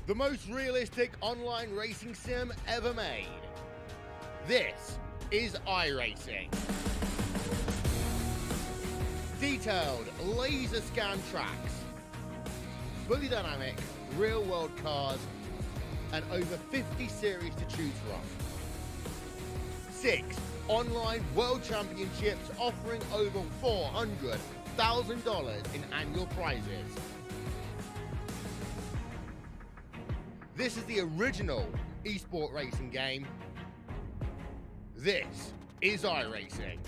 the most realistic online racing sim ever made. This is iRacing. Detailed laser scan tracks, fully dynamic real world cars, and over 50 series to choose from. 6 online world championships offering over $400,000 in annual prizes. This is the original esport racing game. This is iRacing.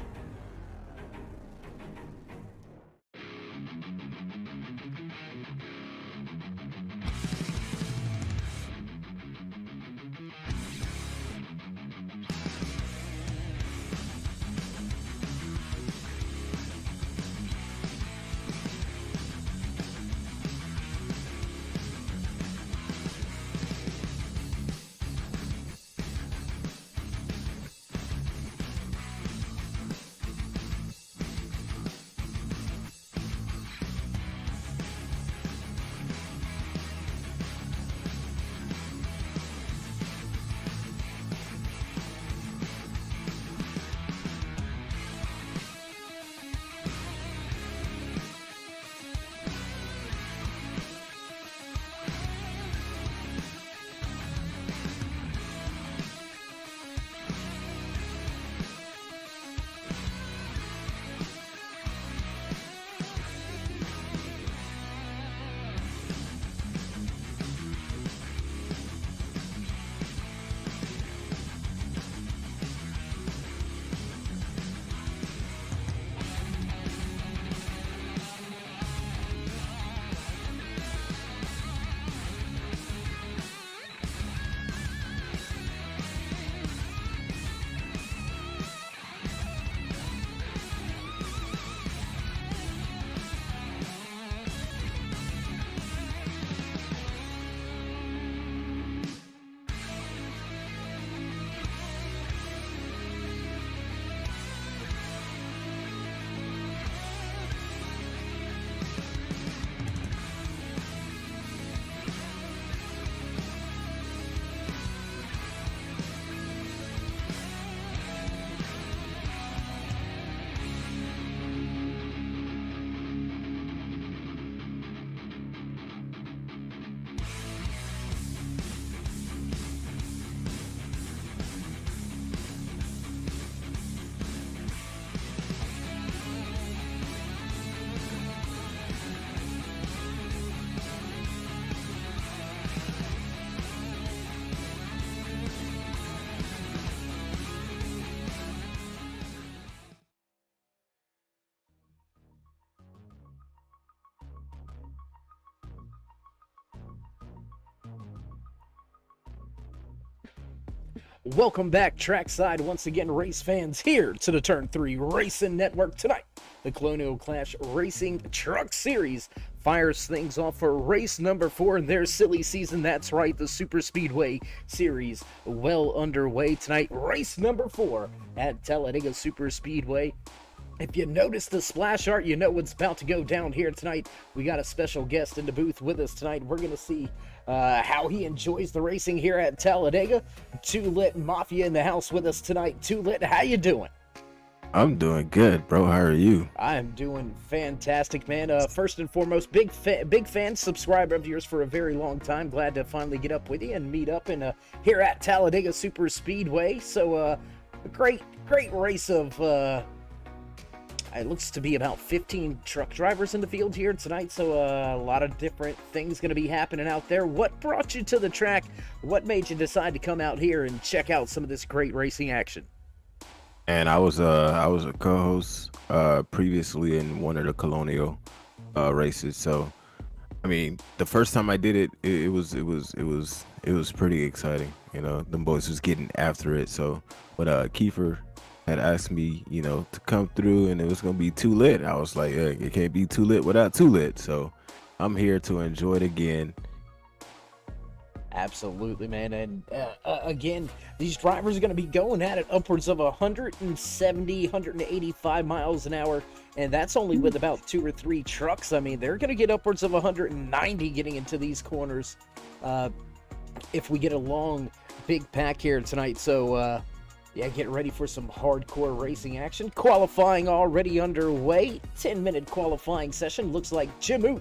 Welcome back trackside once again, race fans, here to the Turn 3 Racing Network. Tonight, the Colonial Clash Racing Truck Series fires things off for race number 4 in their silly season. That's right, the Super Speedway Series well underway tonight. Race number 4 at Talladega Super Speedway. If you notice the splash art, you know what's about to go down here tonight. We got a special guest in the booth with us tonight. We're going to see how he enjoys the racing here at Talladega. TooLitMafia in the house with us tonight. TooLit, how you doing? I'm doing good, bro. How are you? I'm doing fantastic, man. First and foremost, big fan, subscriber of yours for a very long time. Glad to finally get up with you and meet up in here at Talladega Super Speedway. So a great race of it looks to be about 15 truck drivers in the field here tonight, so a lot of different things going to be happening out there. What brought you to the track? What made you decide to come out here and check out some of this great racing action? And I was a co-host previously in one of the Colonial races. So, I mean, the first time I did it, it was pretty exciting. You know, them boys was getting after it. So, but Kiefer had asked me, you know, to come through, and it was gonna be too lit. I was like, hey, it can't be too lit without too lit. So I'm here to enjoy it again. Absolutely, man. And again, these drivers are going to be going at it upwards of 170, 185 miles an hour. And that's only with about 2 or 3 trucks. I mean, they're going to get upwards of 190 getting into these corners if we get a long, big pack here tonight. So, yeah, get ready for some hardcore racing action. Qualifying already underway. 10-minute qualifying session. Looks like Jim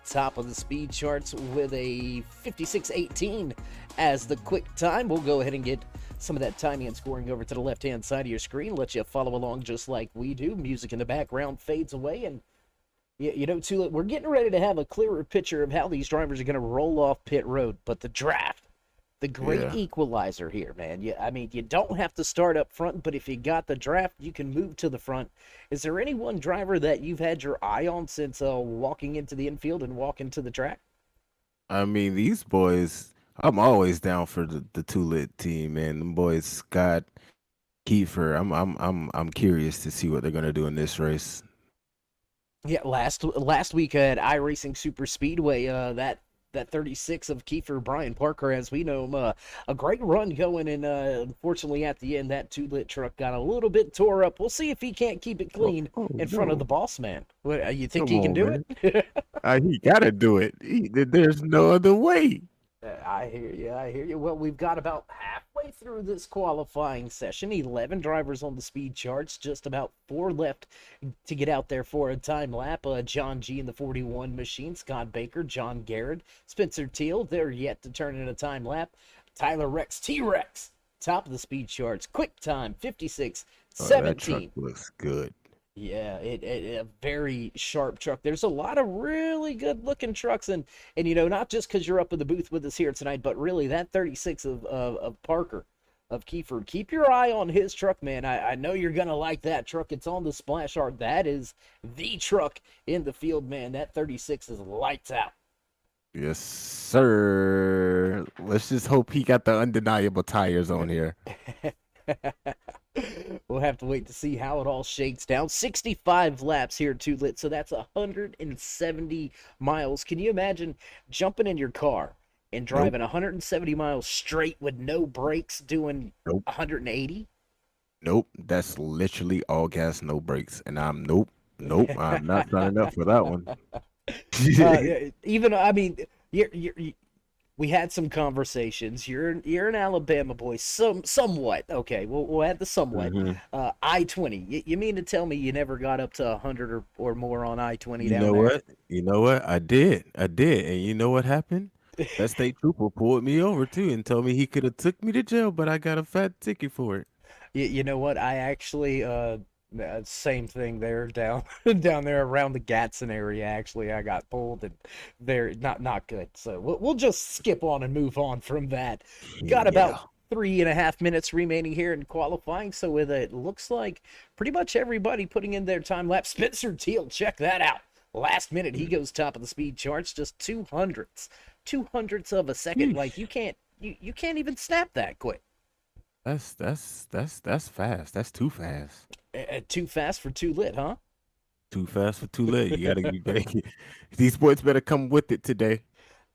top of the speed charts with a 56.18 as the quick time. We'll go ahead and get some of that timing and scoring over to the left-hand side of your screen. Let you follow along just like we do. Music in the background fades away, and you know, Tulit, we're getting ready to have a clearer picture of how these drivers are going to roll off pit road. But the draft, the great equalizer here, man. I mean, you don't have to start up front, but if you got the draft, you can move to the front. Is there any one driver that you've had your eye on since walking into the infield and walking to the track? I mean, these boys, I'm always down for the TooLit team, man. Them boys, Scott, Kiefer. I'm curious to see what they're gonna do in this race. Yeah, last week at iRacing Super Speedway, that 36 of Kiefer Brian Parker, as we know him, a great run going, and unfortunately at the end that TooLit truck got a little bit tore up. We'll see if he can't keep it clean in front of the boss man. What, you think he can do it? He gotta do it. There's no other way. I hear you. Well, we've got about halfway through this qualifying session. 11 drivers on the speed charts, just about 4 left to get out there for a time lap. John G in the 41 machine, Scott Baker, John Garrett, Spencer Teal, they're yet to turn in a time lap. Tyler Rex, T-Rex, top of the speed charts, quick time, 56-17. That truck looks good. Yeah, a very sharp truck. There's a lot of really good looking trucks, and you know, not just because you're up in the booth with us here tonight, but really that 36 of Parker, of Kiefer. Keep your eye on his truck, man. I know you're gonna like that truck. It's on the splash art. That is the truck in the field, man. That 36 is lights out. Yes, sir. Let's just hope he got the undeniable tires on here. We'll have to wait to see how it all shakes down. 65 laps here, TooLit, so that's 170 miles. Can you imagine jumping in your car and driving 170 miles straight with no brakes doing 180? Nope, that's literally all gas, no brakes. And I'm I'm not signing up for that one. Even, I mean, we had some conversations. You're an Alabama boy, somewhat. Okay, we'll add the somewhat. I-20. You mean to tell me you never got up to 100 or more on I-20 down there? You know what? I did. And you know what happened? That state trooper pulled me over too and told me he could have took me to jail, but I got a fat ticket for it. You know what? I actually same thing there down there around the Gatson area. Actually, I got pulled, and they're not good. So we'll just skip on and move on from that. Got about 3.5 minutes remaining here in qualifying. So with it looks like pretty much everybody putting in their time lapse. Spencer Teal, check that out. Last minute, he goes top of the speed charts, just 200ths of a second. Like you can't even snap that quick. That's fast. That's too fast. Too fast for TooLit, huh? Too fast for TooLit. You gotta be these boys better come with it today.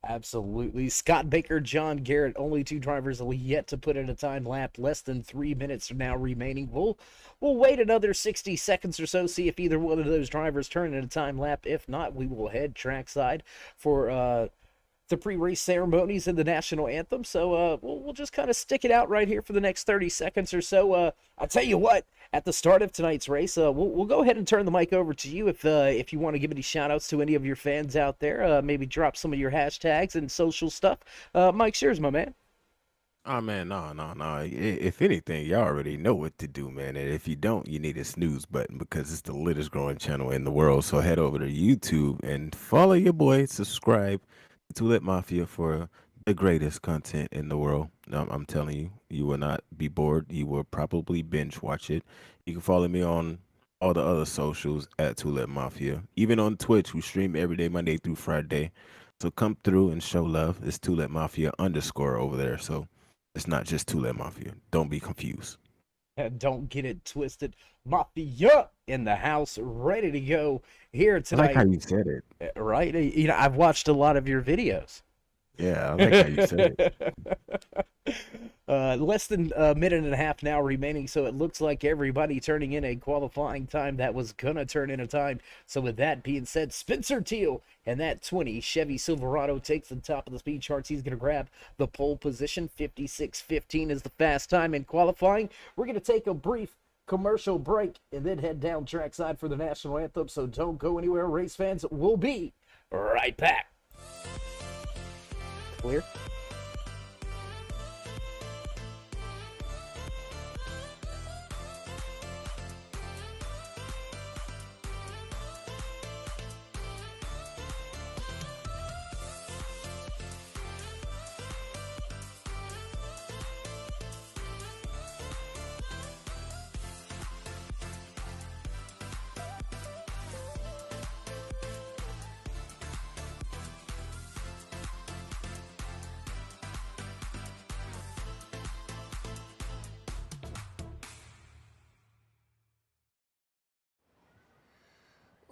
Absolutely. Scott Baker, John Garrett, only 2 drivers yet to put in a time lap. Less than 3 minutes now remaining. We'll wait another 60 seconds or so, see if either one of those drivers turn in a time lap. If not, we will head trackside for the pre-race ceremonies and the national anthem. So we'll just kind of stick it out right here for the next 30 seconds or so. I'll tell you what, at the start of tonight's race, we'll go ahead and turn the mic over to you if you want to give any shout outs to any of your fans out there. Maybe drop some of your hashtags and social stuff. Mike's yours, my man. Oh man, no. If anything, y'all already know what to do, man. And if you don't, you need a snooze button because it's the littest growing channel in the world. So head over to YouTube and follow your boy, subscribe to TooLitMafia for the greatest content in the world. I'm telling you, you will not be bored. You will probably binge watch it. You can follow me on all the other socials at TooLitMafia. Even on Twitch, we stream every day, Monday through Friday. So come through and show love. It's TooLitMafia _ over there. So it's not just TooLitMafia. Don't be confused. Don't get it twisted. Mafia in the house, ready to go here tonight. I like how you said it. Right? You know, I've watched a lot of your videos. Yeah, I like how you said it. Less than a minute and a half now remaining, so it looks like everybody turning in a qualifying time that was gonna turn in a time. So with that being said, Spencer Teal and that 20 Chevy Silverado takes the top of the speed charts. He's gonna grab the pole position. 56:15 is the fast time in qualifying. We're gonna take a brief commercial break and then head down trackside for the national anthem. So don't go anywhere, race fans. We'll be right back. Clear.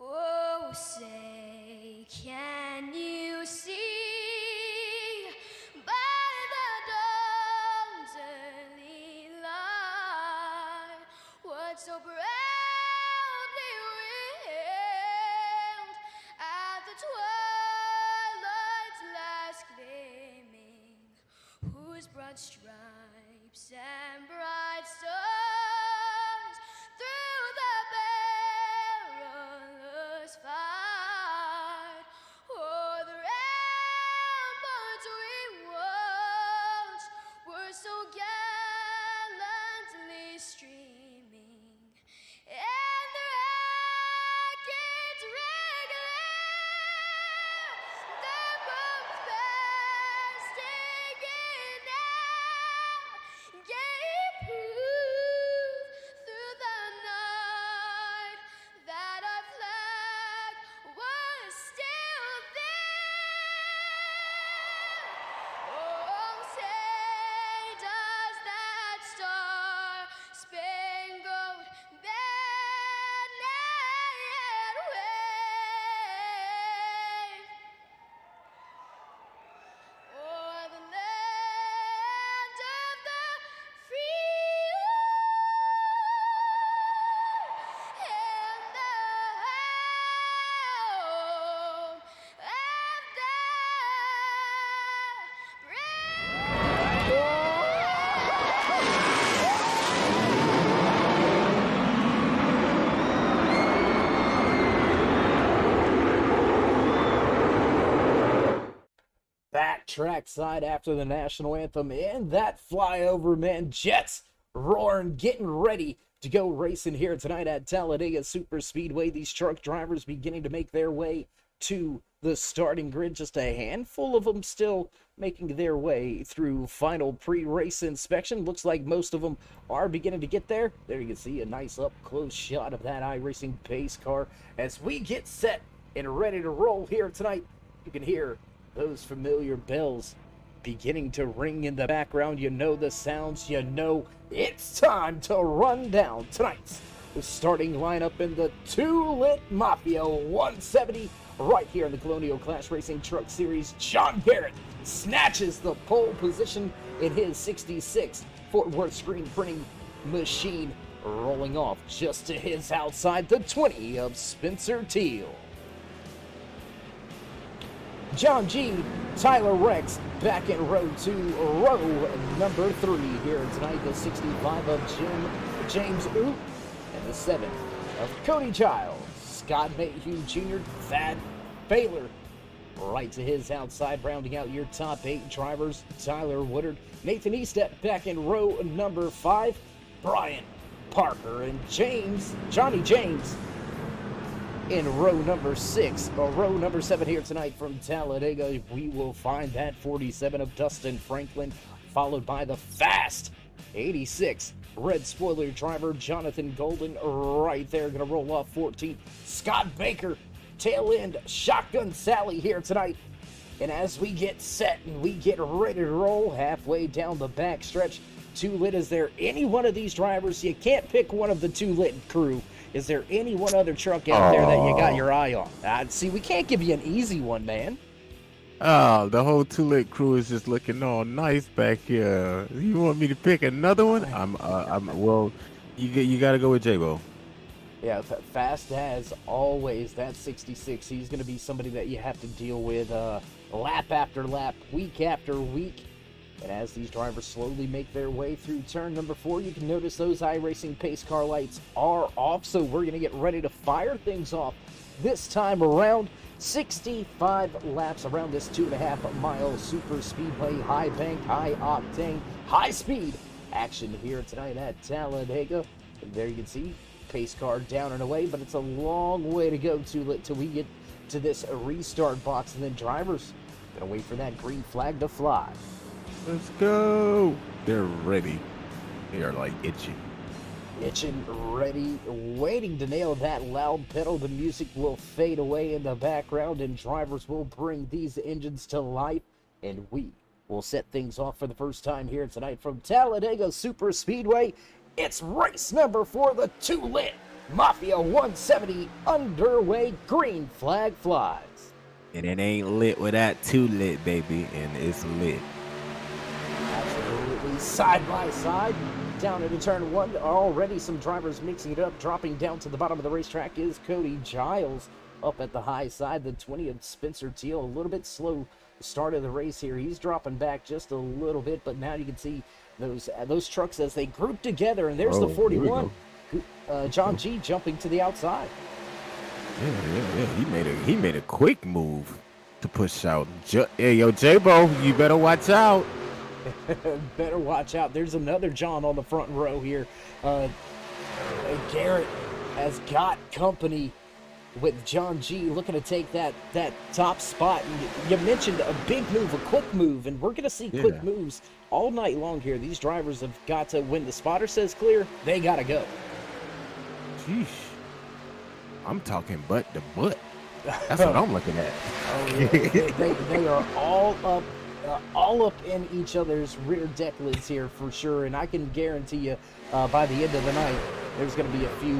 Oh, say, can you see by the dawn's early light what so proudly wailed at the twilight's last gleaming, whose broad stripes and bright stars through the perilous fight o'er the ramparts we watched were so gallantly streaming, and the rockets regular, the bombs bursting in air, gave proof through the night that our flag was still there. Oh, say does that star-spangled banner yet wave o'er the land of the free and the home of the Back trackside after the national anthem and that flyover, man. Jets roaring, getting ready to go racing here tonight at Talladega Super Speedway. These truck drivers beginning to make their way to the starting grid. Just a handful of them still making their way through final pre-race inspection. Looks like most of them are beginning to get there. There you can see a nice up-close shot of that iRacing pace car as we get set and ready to roll here tonight. You can hear those familiar bells beginning to ring in the background. You know the sounds. You know it's time to run down tonight's starting lineup in the TooLitMafia 170 right here in the Colonial Clash Racing Truck Series. John Garrett snatches the pole position in his 66 Fort Worth screen printing machine, rolling off just to his outside, the 20 of Spencer Teal. John G, Tyler Rex back in row 2, row number 3 here tonight. The 65 of James Oop and the 7 of Cody Childs. Scott Mayhew Jr., Thad Baylor right to his outside, rounding out your top 8 drivers. Tyler Woodard, Nathan Estep back in row number 5, Brian Parker and Johnny James in row number 6, or row number 7 here tonight from Talladega. We will find that 47 of Dustin Franklin, followed by the fast 86 red spoiler driver Jonathan Golden right there, gonna roll off 14. Scott Baker, tail end shotgun Sally here tonight. And as we get set and we get ready to roll halfway down the back stretch, TooLit, is there any one of these drivers? You can't pick one of the TooLit crew. Is there any one other truck out there that you got your eye on? See, we can't give you an easy one, man. Oh, the whole Too-Lit crew is just looking all nice back here. You want me to pick another one? Well, you got to go with J-Bo. Yeah, fast as always. That 66. He's going to be somebody that you have to deal with lap after lap, week after week. And as these drivers slowly make their way through turn number 4, you can notice those iRacing pace car lights are off. So we're going to get ready to fire things off this time around. 65 laps around this 2.5-mile super speedway, high bank, high octane, high speed action here tonight at Talladega. And there you can see pace car down and away, but it's a long way to go till we get to this restart box, and then drivers gonna wait for that green flag to fly. Let's go. They're ready. They are like itching, ready, waiting to nail that loud pedal. The music will fade away in the background, and drivers will bring these engines to life, and we will set things off for the first time here tonight from Talladega Super Speedway. It's race number 4, the TooLitMafia 170 underway. Green flag flies. and it ain't lit without Too-Lit, baby, and it's lit. Absolutely side by side. Down into turn 1, already some drivers mixing it up. Dropping down to the bottom of the racetrack is Cody Giles. Up at the high side, the 20 of Spencer Teal. A little bit slow start of the race here. He's dropping back just a little bit, but now you can see those trucks as they group together, and there's the 41. John G jumping to the outside. Yeah. He made a quick move to push out. Hey, yo, J-Bo, you better watch out. Better watch out. There's another John on the front row here. Garrett has got company with John G, looking to take that top spot. And you mentioned a big move, a quick move, and we're going to see quick moves all night long here. These drivers have got to, when the spotter says clear, they got to go. Sheesh. I'm talking butt to butt. That's what I'm looking at. Oh, yeah. they are all up in each other's rear deck lids here for sure, and I can guarantee you by the end of the night there's going to be a few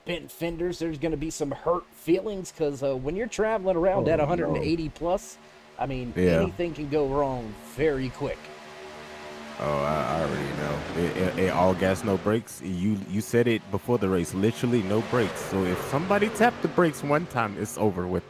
bent fenders. There's going to be some hurt feelings, because when you're traveling around at 180 plus, I mean, anything can go wrong very quick. Oh, I already know. It all gas, no brakes. You said it before the race. Literally no brakes. So if somebody tapped the brakes one time, it's over with.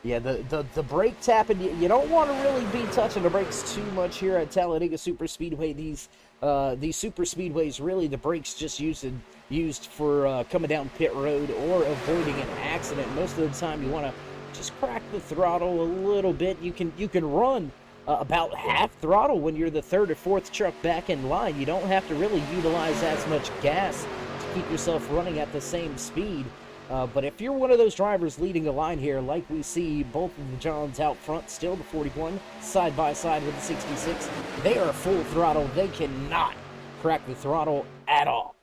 Yeah, the brake tapping, you don't want to really be touching the brakes too much here at Talladega Super Speedway. These super speedways, really the brakes just used for coming down pit road or avoiding an accident. Most of the time you want to just crack the throttle a little bit. You can run about half throttle when you're the third or fourth truck back in line. You don't have to really utilize as much gas to keep yourself running at the same speed. But if you're one of those drivers leading the line here, like we see both of the Johns out front, still the 41, side by side with the 66, they are full throttle. They cannot crack the throttle at all.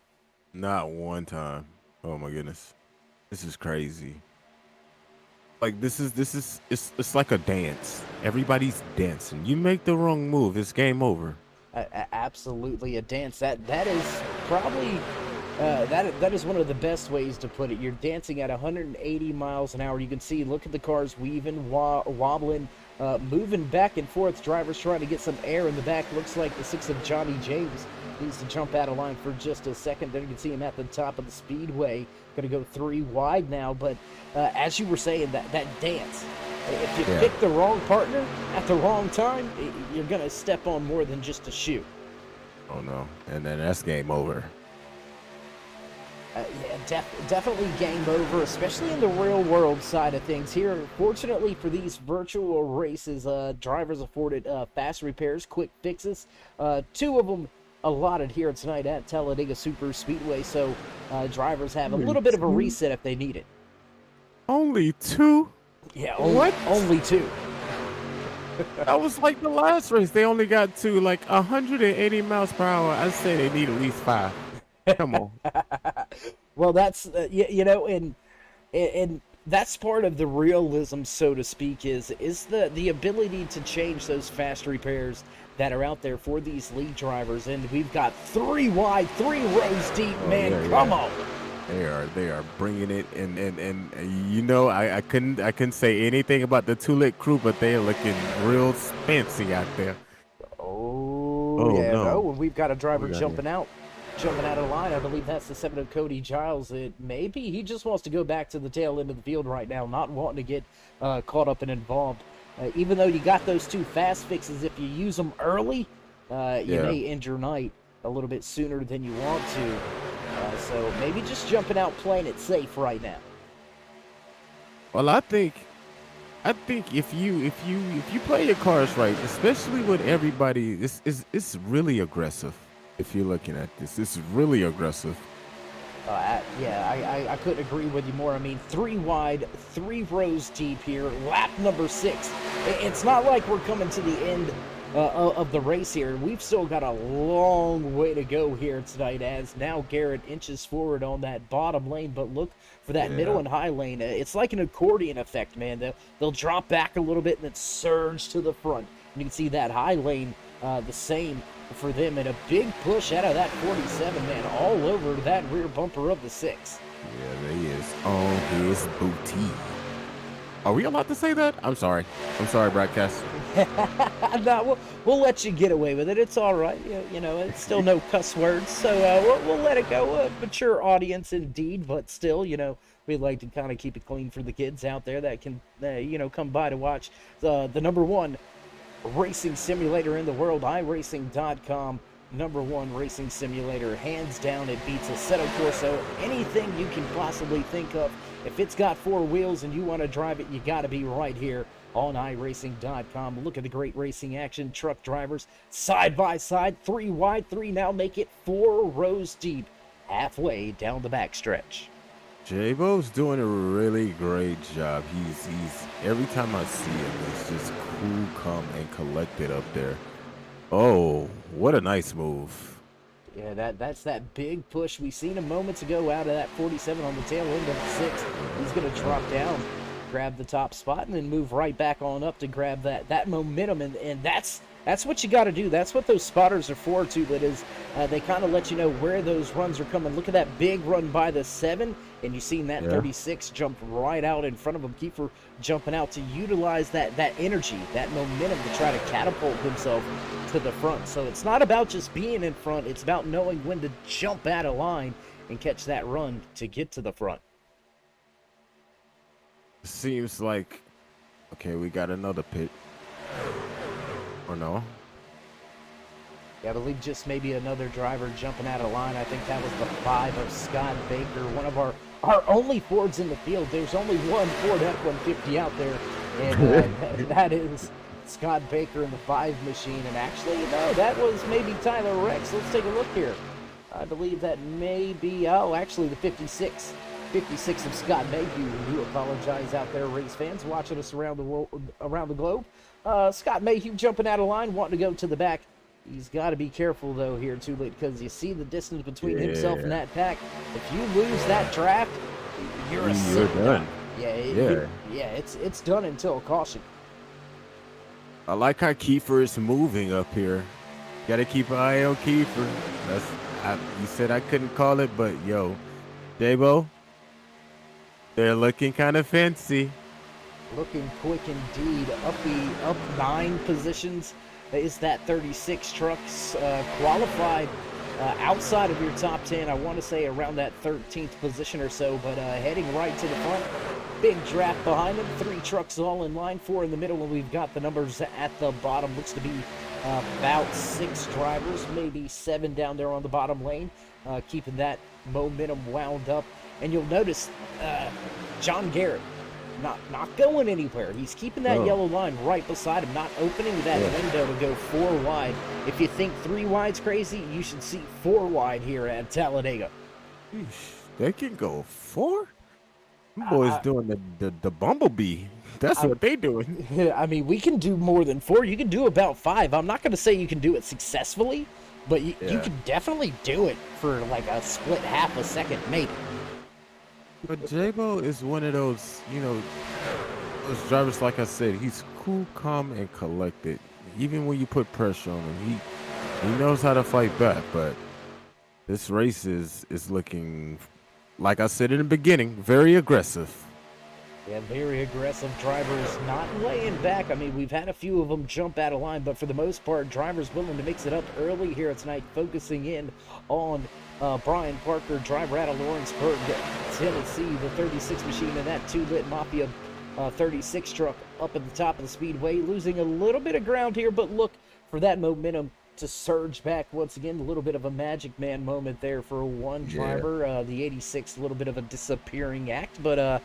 Not one time. Oh my goodness. This is crazy. Like it's like a dance. Everybody's dancing. You make the wrong move, it's game over. Absolutely a dance. That is probably that is one of the best ways to put it. You're dancing at 180 miles an hour. You can see, look at the cars weaving, wobbling, moving back and forth. Drivers trying to get some air in the back. Looks like the 6 of Johnny James needs to jump out of line for just a second. There you can see him at the top of the speedway. Going to go 3 wide now. But as you were saying, that dance, if you pick the wrong partner at the wrong time, you're going to step on more than just a shoe. Oh no. And then that's game over. Definitely game over, especially in the real world side of things. Here, fortunately for these virtual races, drivers afforded fast repairs, quick fixes. 2 of them allotted here tonight at Talladega Super Speedway, so drivers have a little bit of a reset if they need it. Only 2? Yeah, only 2. That was like the last race. They only got 2, like 180 miles per hour. I'd say they need at least 5. Come on. Well, that's and that's part of the realism, so to speak, is the ability to change those fast repairs that are out there for these lead drivers. And we've got 3 wide, 3 rows deep, man. Come on. They are bringing it, and you know, I couldn't say anything about the Toolit crew, but they are looking real fancy out there. Oh, Oh yeah, no, no, we've got a driver we got here. jumping out of the line. I believe that's the 7 of Cody Giles. It maybe he just wants to go back to the tail end of the field right now, not wanting to get caught up and involved. Even though you got those 2 fast fixes, if you use them early, you may end your night a little bit sooner than you want to. So maybe just jumping out, playing it safe right now. Well, I think if you play your cards right, especially with everybody, it's really aggressive. If you're looking at this, it's really aggressive. Yeah, I couldn't agree with you more. I mean, 3 wide, 3 rows deep here, lap number 6. It's not like we're coming to the end of the race here. We've still got a long way to go here tonight, as now Garrett inches forward on that bottom lane, but look for that middle and high lane. It's like an accordion effect, man. They'll drop back a little bit and then surge to the front. And you can see that high lane the same for them, and a big push out of that 47, man, all over that rear bumper of the 6. Yeah, he is on his booty. Are we allowed to say that? I'm sorry, broadcast. No, we'll let you get away with it. It's all right. You know, it's still no cuss words, so we'll let it go. Mature audience indeed, but still, you know, we like to kind of keep it clean for the kids out there that can, you know, come by to watch the number 1 racing simulator in the world, iRacing.com. Number 1 racing simulator, hands down. It beats Assetto Corsa, anything you can possibly think of. If it's got 4 wheels and you want to drive it, you got to be right here on iRacing.com. Look at the great racing action. Truck drivers side by side, 3 wide, 3 now, make it 4 rows deep, halfway down the backstretch. J-Bo's doing a really great job. He's every time I see him, he's just cool, calm, and collected up there. Oh, what a nice move. Yeah, that's that big push. We seen him moments ago out of that 47 on the tail end of the 6. He's going to drop down, grab the top spot, and then move right back on up to grab that momentum. And that's what you got to do. That's what those spotters are for, too. That is, they kind of let you know where those runs are coming. Look at that big run by the 7, and you seen that 36 jump right out in front of him. Kiefer jumping out to utilize that energy, that momentum to try to catapult himself to the front. So it's not about just being in front. It's about knowing when to jump out of line and catch that run to get to the front. Seems like, okay, we got another pit. Or no? Yeah, I believe just maybe another driver jumping out of line. I think that was the 5 of Scott Baker, one of our only Fords in the field. There's only one Ford F-150 out there, and that is Scott Baker in the 5 machine. And actually, no, that was maybe Tyler Rex. Let's take a look here. I believe that may be, actually the 56 of Scott Mayhew. We do apologize out there, race fans watching us around the world, around the globe. Scott Mayhew jumping out of line, wanting to go to the back. He's got to be careful, though, here, too late, because you see the distance between himself and that pack. If you lose that draft, you're done. It's done until caution. I like how Kiefer is moving up here. Got to keep an eye on Kiefer. You said I couldn't call it, but yo, Debo, they're looking kind of fancy. Looking quick indeed. Up 9 positions is that 36 trucks qualified outside of your top 10. I want to say around that 13th position or so, but heading right to the front. Big draft behind them. 3 trucks all in line, 4 in the middle, and we've got the numbers at the bottom. Looks to be about 6 drivers, maybe 7 down there on the bottom lane, keeping that momentum wound up. And you'll notice John Garrett not going anywhere. He's keeping that yellow line right beside him, not opening that window to go 4 wide. If you think 3 wide's crazy, you should see 4 wide here at Talladega. They can go 4? Them boys doing the bumblebee. That's what they doing. I mean, we can do more than 4. You can do about 5. I'm not going to say you can do it successfully, but you can definitely do it for like a split half a second, maybe. But J-Bo is one of those, you know, those drivers, like I said, he's cool, calm, and collected. Even when you put pressure on him, he knows how to fight back. But this race is looking like I said in the beginning, very aggressive. Yeah, very aggressive drivers, not laying back. I mean, we've had a few of them jump out of line, but for the most part, drivers willing to mix it up early here tonight, focusing in on Brian Parker, driver out of Lawrenceburg, Tennessee, the 36 machine, and that TooLitMafia 36 truck up at the top of the speedway, losing a little bit of ground here, but look for that momentum to surge back once again. A little bit of a Magic Man moment there for one driver. The 86, a little bit of a disappearing act, but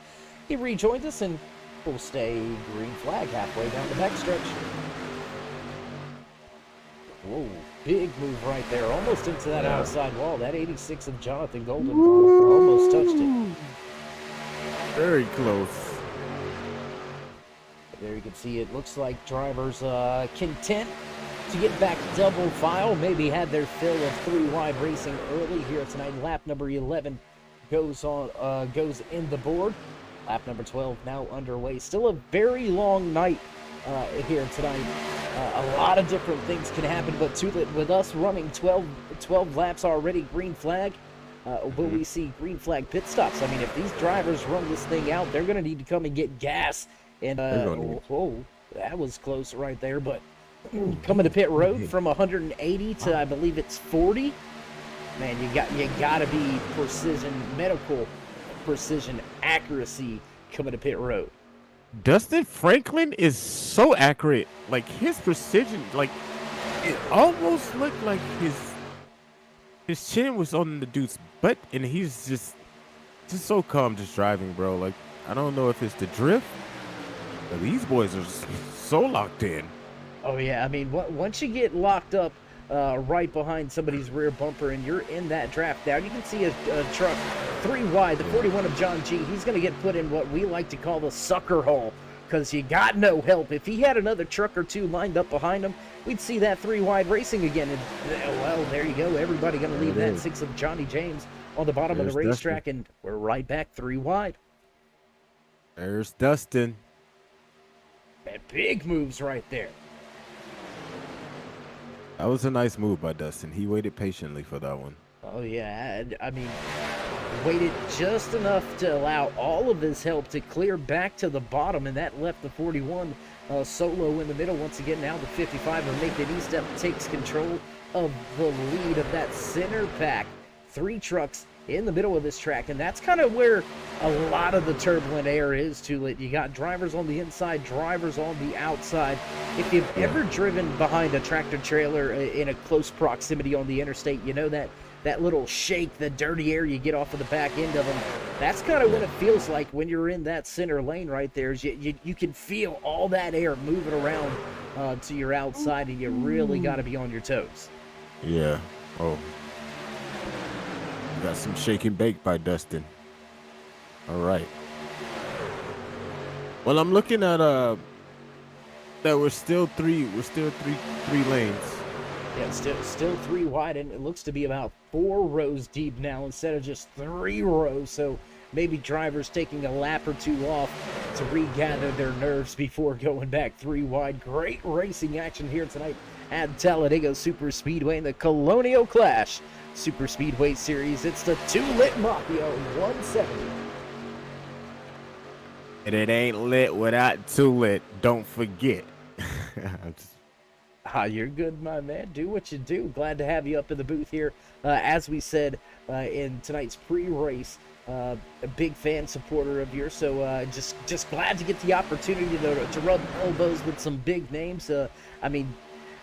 he rejoined us and will stay green flag halfway down the backstretch. Whoa, big move right there, almost into that outside wall. That 86 of Jonathan Golden almost touched it. Very close. There you can see it looks like drivers content to get back double file. Maybe had their fill of 3 wide racing early here tonight. Lap number 11 goes in the board. Lap number 12 now underway. Still a very long night here tonight. A lot of different things can happen, but with us running 12 laps already, green flag. Will we see green flag pit stops? I mean, if these drivers run this thing out, they're going to need to come and get gas. And whoa, that was close right there. But coming to pit road from 180 to I believe it's 40. Man, you gotta be medical precision, accuracy coming to pit road. Dustin Franklin is so accurate. Like his precision, like it almost looked like his chin was on the dude's butt, and he's just so calm, just driving, bro. Like I don't know if it's the drift. But these boys are so locked in. Oh, yeah. I mean, once you get locked up right behind somebody's rear bumper and you're in that draft down, you can see a truck 3 wide, the 41 of John G. He's going to get put in what we like to call the sucker hole because you got no help. If he had another truck or two lined up behind him, we'd see that 3 wide racing again. And, well, there you go. Everybody going to leave that 6 of Johnny James on the bottom of the racetrack, and we're right back 3 wide. There's Dustin. Man, big moves right there. That was a nice move by Dustin. He waited patiently for that one. Oh, yeah. I mean, waited just enough to allow all of his help to clear back to the bottom, and that left the 41 solo in the middle. Once again, now the 55 of Nathan Eastep takes control of the lead of that center pack. 3 trucks in the middle of this track, and that's kind of where a lot of the turbulent air is, Toolit. You got drivers on the inside, drivers on the outside. If you've ever driven behind a tractor trailer in a close proximity on the interstate, you know that little shake, the dirty air you get off of the back end of them. That's kind of what it feels like when you're in that center lane right there. Is you can feel all that air moving around to your outside, and you really got to be on your toes. Yeah. Oh. Got some shake and bake by Dustin. All right. Well, I'm looking at that we're still three lanes. Yeah, still 3 wide, and it looks to be about 4 rows deep now instead of just 3 rows. So maybe drivers taking a lap or 2 off to regather their nerves before going back 3 wide. Great racing action here tonight at Talladega Super Speedway in the Colonial Clash Super Speedway Series. It's the TooLitMafia 170. And it ain't lit without TooLit. Don't forget. You're good, my man. Do what you do. Glad to have you up in the booth here. As we said in tonight's pre-race, a big fan supporter of yours. So just glad to get the opportunity to rub elbows with some big names. I mean,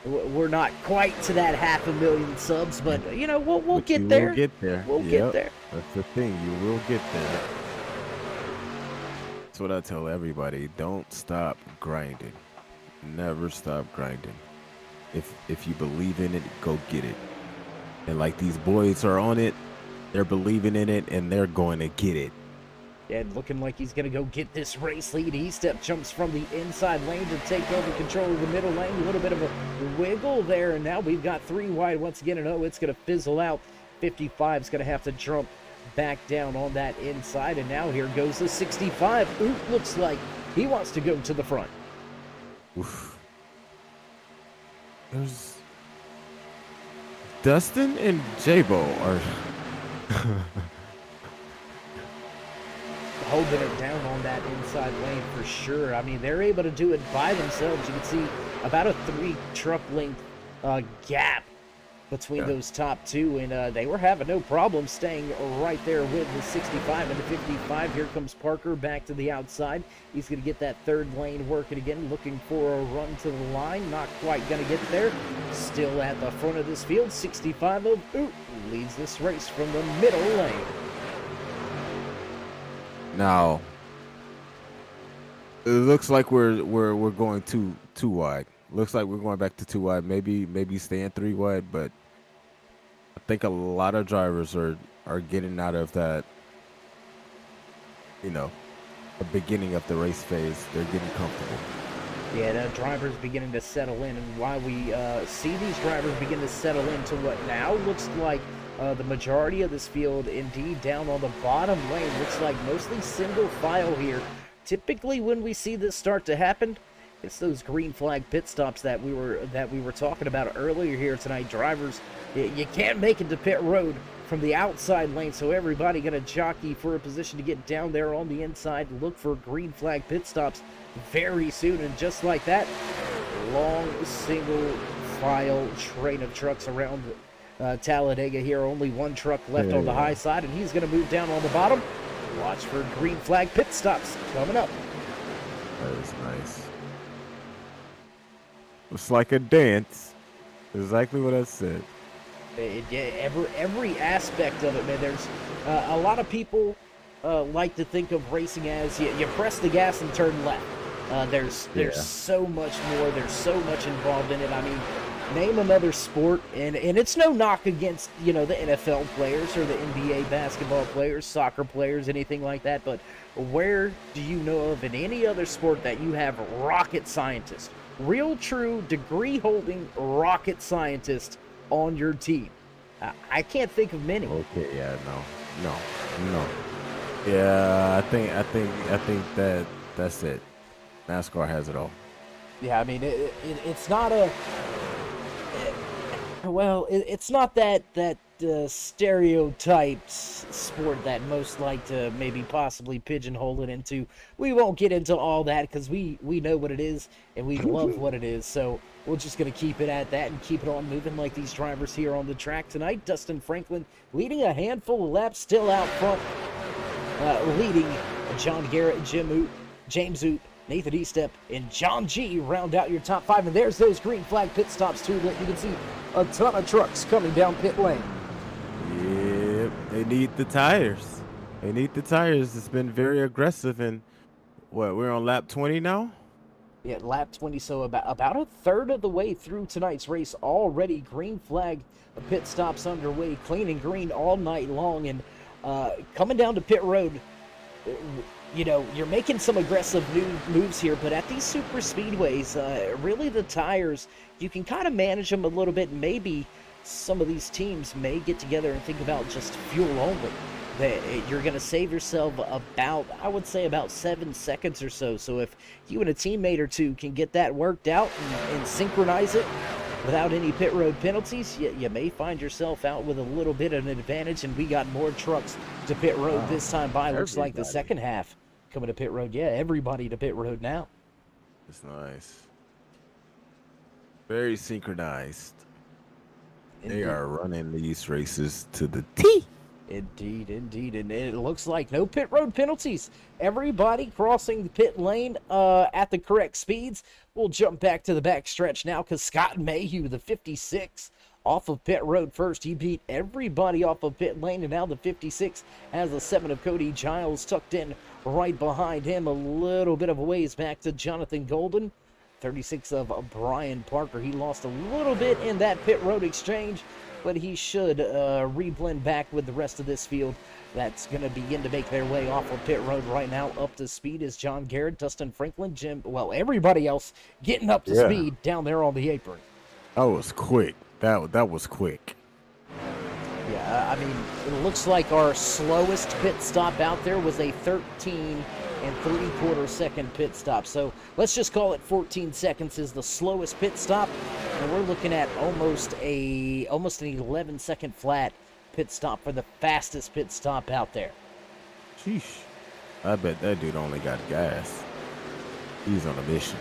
we're not quite to that 500,000 subs, but you know we'll get there. We'll get there. We'll get there. That's the thing. You will get there. That's what I tell everybody. Don't stop grinding. Never stop grinding. If you believe in it, go get it. And like these boys are on it, they're believing in it, and they're going to get it. And looking like he's going to go get this race lead. Eastep jumps from the inside lane to take over control of the middle lane. A little bit of a wiggle there, and now we've got 3 wide once again, and it's going to fizzle out. 55 is going to have to jump back down on that inside, and now here goes the 65. Ooh, looks like he wants to go to the front. Oof. There's Dustin and J-Bo are holding it down on that inside lane for sure. I mean, they're able to do it by themselves. You can see about a 3 truck length gap between those top two, and they were having no problem staying right there with the 65 and the 55. Here comes Parker back to the outside. He's going to get that third lane working again, looking for a run to the line. Not quite going to get there. Still at the front of this field, 65 of Oot leads this race from the middle lane. Now, it looks like we're going too wide. Looks like we're going back to 2 wide. Maybe staying 3 wide, but I think a lot of drivers are getting out of that, the beginning of the race phase. They're getting comfortable. Yeah, the drivers beginning to settle in, and while we see these drivers begin to settle into what now looks like the majority of this field, indeed down on the bottom lane, looks like mostly single file here. Typically, when we see this start to happen, it's those green flag pit stops that we were talking about earlier here tonight. Drivers, you can't make it to pit road from the outside lane, so everybody going to jockey for a position to get down there on the inside. Look for green flag pit stops very soon, and just like that, long single file train of trucks around Talladega here. Only 1 truck left on the high side, and he's going to move down on the bottom. Watch for green flag pit stops coming up. That is nice. It's like a dance. Exactly what I said. Every aspect of it, man. There's a lot of people like to think of racing as you press the gas and turn left. There's so much more. There's so much involved in it. I mean, name another sport, and it's no knock against the NFL players or the NBA basketball players, soccer players, anything like that. But where do you know of in any other sport that you have rocket scientists? Real, true, degree-holding rocket scientist on your team. I can't think of many. Okay, yeah, no. Yeah, I think that's it. NASCAR has it all. Yeah, I mean, it's not a. It's not that stereotyped sport that most like to maybe possibly pigeonhole it into. We won't get into all that because we know what it is and we love what it is. So we're just going to keep it at that and keep it on moving like these drivers here on the track tonight. Dustin Franklin leading a handful of laps, still out front, leading John Garrett, James Oot, Nathan Estep, and John G round out your top 5. And there's those green flag pit stops too. You can see a ton of trucks coming down pit lane. Yep, they need the tires. It's been very aggressive, and we're on lap 20 now? Yeah, lap 20, so about a third of the way through tonight's race already. Green flag pit stops underway, clean and green all night long, and coming down to pit road, you're making some aggressive new moves here, but at these super speedways, really the tires, you can kind of manage them a little bit. Maybe some of these teams may get together and think about just fuel only. You're going to save yourself I would say about 7 seconds or so. So if you and a teammate or two can get that worked out and synchronize it without any pit road penalties, you may find yourself out with a little bit of an advantage. And we got more trucks to pit road this time by. Looks like the second half coming to pit road. Yeah, everybody to pit road now. That's nice. Very synchronized. They are running these races to the T. Indeed. And it looks like no pit road penalties. Everybody crossing the pit lane at the correct speeds. We'll jump back to the back stretch now because Scott Mayhew, the 56, off of pit road first. He beat everybody off of pit lane, and now the 56 has the 7 of Cody Giles tucked in right behind him. A little bit of a ways back to Jonathan Golden. 36 of Brian Parker. He lost a little bit in that pit road exchange, but he should reblend back with the rest of this field. That's going to begin to make their way off of pit road right now. Up to speed is John Garrett, Dustin Franklin, everybody else getting up to speed down there on the apron. That was quick. That was quick. Yeah, I mean, it looks like our slowest pit stop out there was a 13 3/4 second pit stop. So let's just call it 14 seconds is the slowest pit stop. And we're looking at almost an 11-second flat pit stop for the fastest pit stop out there. Sheesh. I bet that dude only got gas. He's on a mission.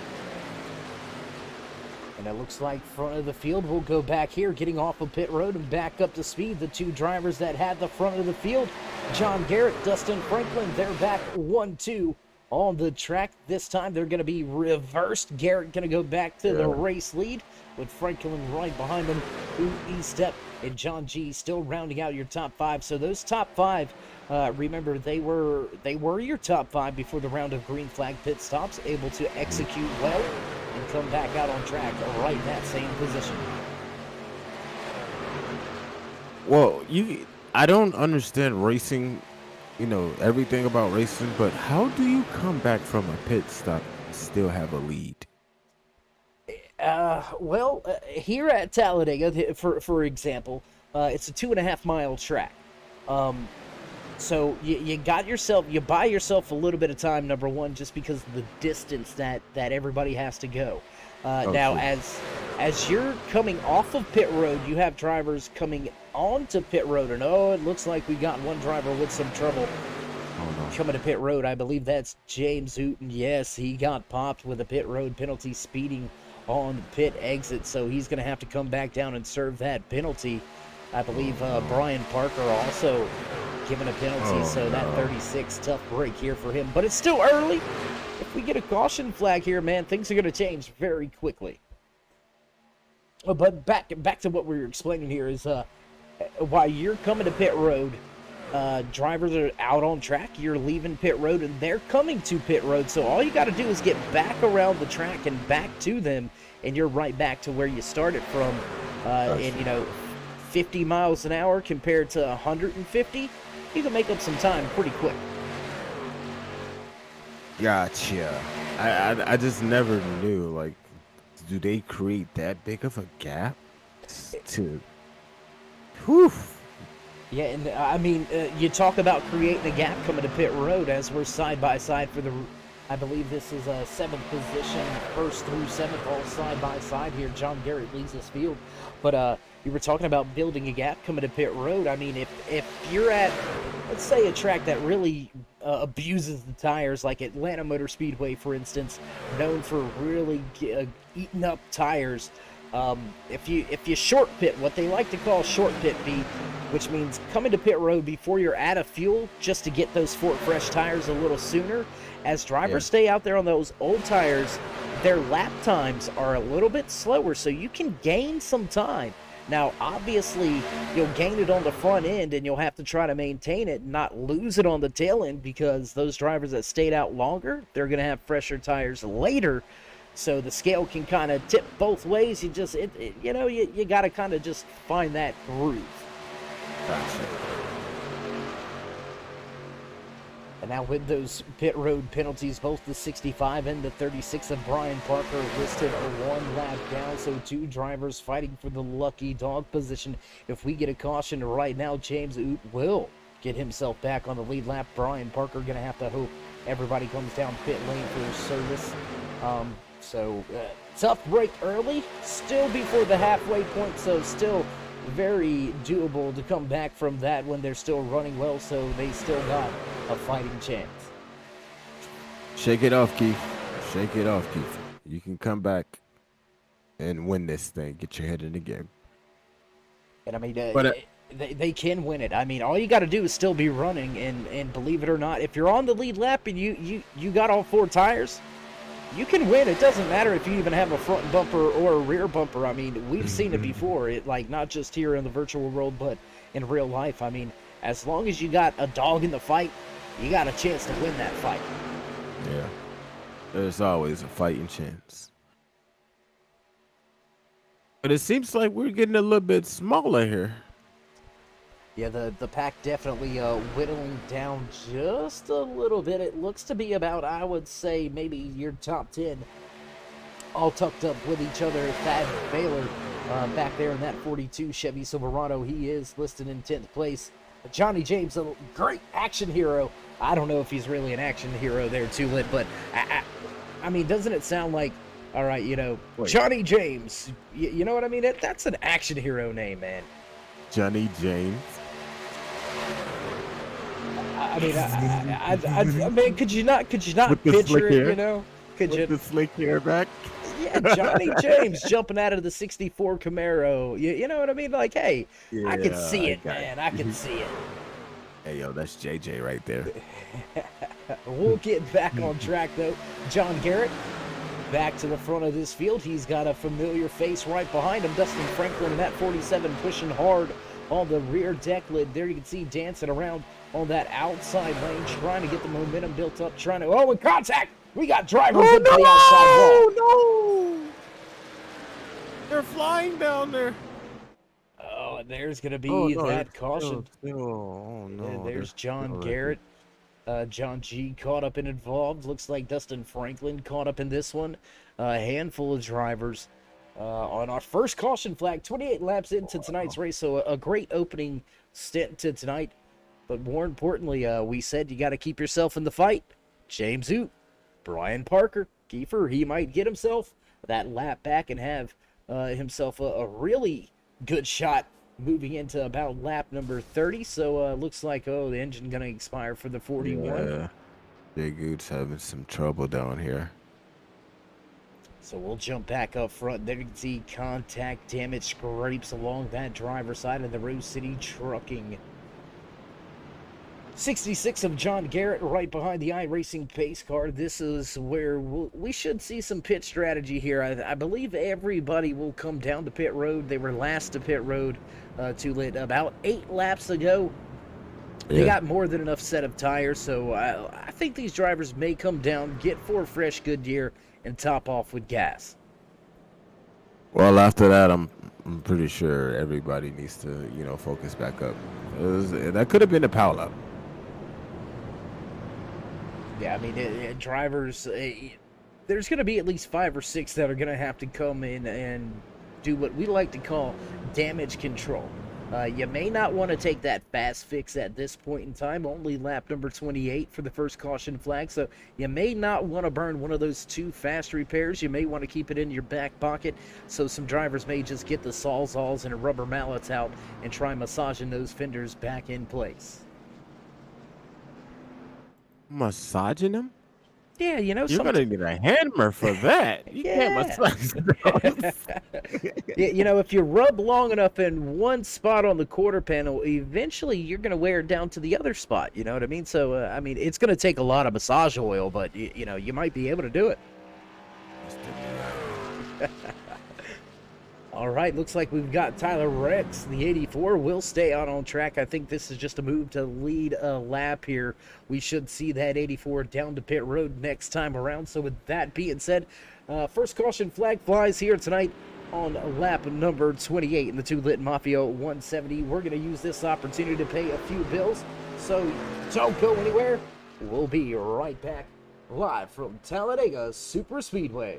And it looks like front of the field will go back here, getting off of pit road and back up to speed. The two drivers that had the front of the field, John Garrett, Dustin Franklin, they're back 1-2 on the track. This time they're going to be reversed. Garrett going to go back to the race lead with Franklin right behind him. E-Step and John G still rounding out your top five. So those top five, remember, they were your top five before the round of green flag pit stops, able to execute well and come back out on track right in that same position. Well, I don't understand racing, everything about racing, but how do you come back from a pit stop and still have a lead? Here at Talladega, for example, it's a 2.5 mile track. So you buy yourself a little bit of time, number one, just because of the distance that everybody has to go. Now, as you're coming off of pit road, you have drivers coming onto pit road, and it looks like we got one driver with some trouble coming to pit road. I believe that's James Hooten. Yes, he got popped with a pit road penalty speeding on pit exit, so he's going to have to come back down and serve that penalty. I believe Brian Parker also given a penalty, so that 36, tough break here for him. But it's still early. If we get a caution flag here, man, things are going to change very quickly. But back to what we were explaining here is while you're coming to pit road, drivers are out on track, you're leaving pit road, and they're coming to pit road. So all you got to do is get back around the track and back to them, and you're right back to where you started from. And, 50 miles an hour compared to 150, you can make up some time pretty quick. Gotcha. I just never knew, like, do they create that big of a gap to... Whew. Yeah, and I mean, you talk about creating a gap coming to pit road as we're side by side for the, I believe this is a 7th position, 1st through 7th, all side by side here. John Garrett leads this field. But you were talking about building a gap coming to pit road. I mean, if you're at, let's say, a track that really abuses the tires, like Atlanta Motor Speedway, for instance, known for really eating up tires, if you short pit, what they like to call short pit beat, which means coming to pit road before you're out of fuel just to get those fresh tires a little sooner. As drivers stay out there on those old tires, their lap times are a little bit slower, so you can gain some time. Now, obviously, you'll gain it on the front end, and you'll have to try to maintain it and not lose it on the tail end, because those drivers that stayed out longer, they're going to have fresher tires later. So the scale can kind of tip both ways. You just, you got to kind of just find that groove. Gotcha. And now with those pit road penalties, both the 65 and the 36 of Brian Parker listed a 1 lap down. So 2 drivers fighting for the lucky dog position. If we get a caution right now, James Oot will get himself back on the lead lap. Brian Parker going to have to hope everybody comes down pit lane for service. Tough break early, still before the halfway point, so still very doable to come back from that when they're still running well, so they still got a fighting chance. Shake it off, Keith. Shake it off, Keith. You can come back and win this thing. Get your head in the game. And I mean, they can win it. I mean, all you got to do is still be running, and believe it or not, if you're on the lead lap and you got all 4 tires, you can win. It doesn't matter if you even have a front bumper or a rear bumper. I mean, we've seen it before. Not just here in the virtual world, but in real life. I mean, as long as you got a dog in the fight, you got a chance to win that fight. Yeah. There's always a fighting chance. But it seems like we're getting a little bit smaller here. Yeah, the pack definitely whittling down just a little bit. It looks to be about, I would say, maybe your top 10 all tucked up with each other. Thad Baylor back there in that 42 Chevy Silverado. He is listed in 10th place. Johnny James, a great action hero. I don't know if he's really an action hero there, TooLit, but I mean, doesn't it sound like, all right, Johnny James, you know what I mean? That's an action hero name, man. Johnny James. I mean, could you not With the picture slick it? hair? You know, could With you? the slick hair back. Yeah, Johnny James jumping out of the '64 Camaro. You know what I mean? Like, hey, I can Yeah, see I it, got man. I can you. see it. Hey, yo, that's JJ right there. We'll get back on track though. John Garrett back to the front of this field. He's got a familiar face right behind him. Dustin Franklin in that 47 pushing hard on the rear deck lid. There you can see dancing around on that outside lane, trying to get the momentum built up, trying to, oh, in contact! We got drivers into the outside wall. No! They're flying down there. Oh, and there's going to be Oh, no, that it's caution. oh, no. There's they're John still right Garrett. John G caught up and involved. Looks like Dustin Franklin caught up in this one. A handful of drivers on our first caution flag. 28 laps into tonight's race, so a great opening stint to tonight. But more importantly, we said you got to keep yourself in the fight. James Hoot, Brian Parker, Kiefer, he might get himself that lap back and have himself a really good shot moving into about lap number 30. So looks like, oh, the engine going to expire for the 41. Yeah. Big Goot's having some trouble down here. So we'll jump back up front. There you can see contact damage scrapes along that driver's side of the Rose City Trucking. 66 of John Garrett right behind the iRacing pace car. This is where we should see some pit strategy here. I believe everybody will come down to pit road. They were last to pit road TooLit about 8 laps ago. They got more than enough set of tires, so I think these drivers may come down, get 4 fresh Goodyear, and top off with gas. Well, after that, I'm pretty sure everybody needs to, focus back up. That could have been a power lap. Yeah, I mean, drivers, there's going to be at least 5 or 6 that are going to have to come in and do what we like to call damage control. You may not want to take that fast fix at this point in time, only lap number 28 for the first caution flag, so you may not want to burn one of those 2 fast repairs. You may want to keep it in your back pocket, so some drivers may just get the Sawzalls and rubber mallets out and try massaging those fenders back in place. Massaging them? Yeah, You're gonna need a hammer for that. You can't massage those. If you rub long enough in one spot on the quarter panel, eventually you're gonna wear it down to the other spot. You know what I mean? So, it's gonna take a lot of massage oil, but you might be able to do it. All right, looks like we've got Tyler Rex. The 84 will stay out on track. I think this is just a move to lead a lap here. We should see that 84 down to pit road next time around. So with that being said, first caution flag flies here tonight on lap number 28 in the TooLitMafia 170. We're going to use this opportunity to pay a few bills. So don't go anywhere. We'll be right back live from Talladega Super Speedway.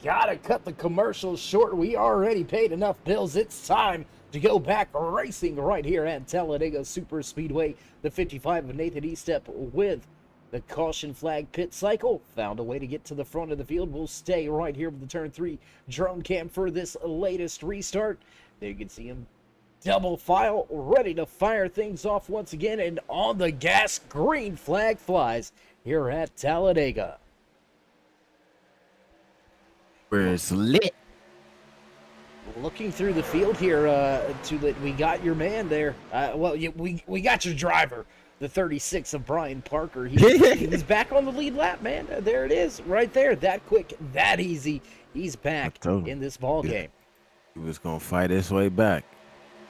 gotta cut the commercials short. We already paid enough bills. It's time to go back racing right here at Talladega Super Speedway. The 55 of Nathan Estep with the caution flag pit cycle. Found a way to get to the front of the field. We'll stay right here with the turn 3 drone cam for this latest restart. There you can see him double file, ready to fire things off once again. And on the gas, green flag flies here at Talladega. Where it's lit. Looking through the field here, TooLit, we got your man there. We got your driver, the 36 of Brian Parker. He's back on the lead lap, man. There it is, right there. That quick, that easy. He's back in this ball game. He was gonna fight his way back.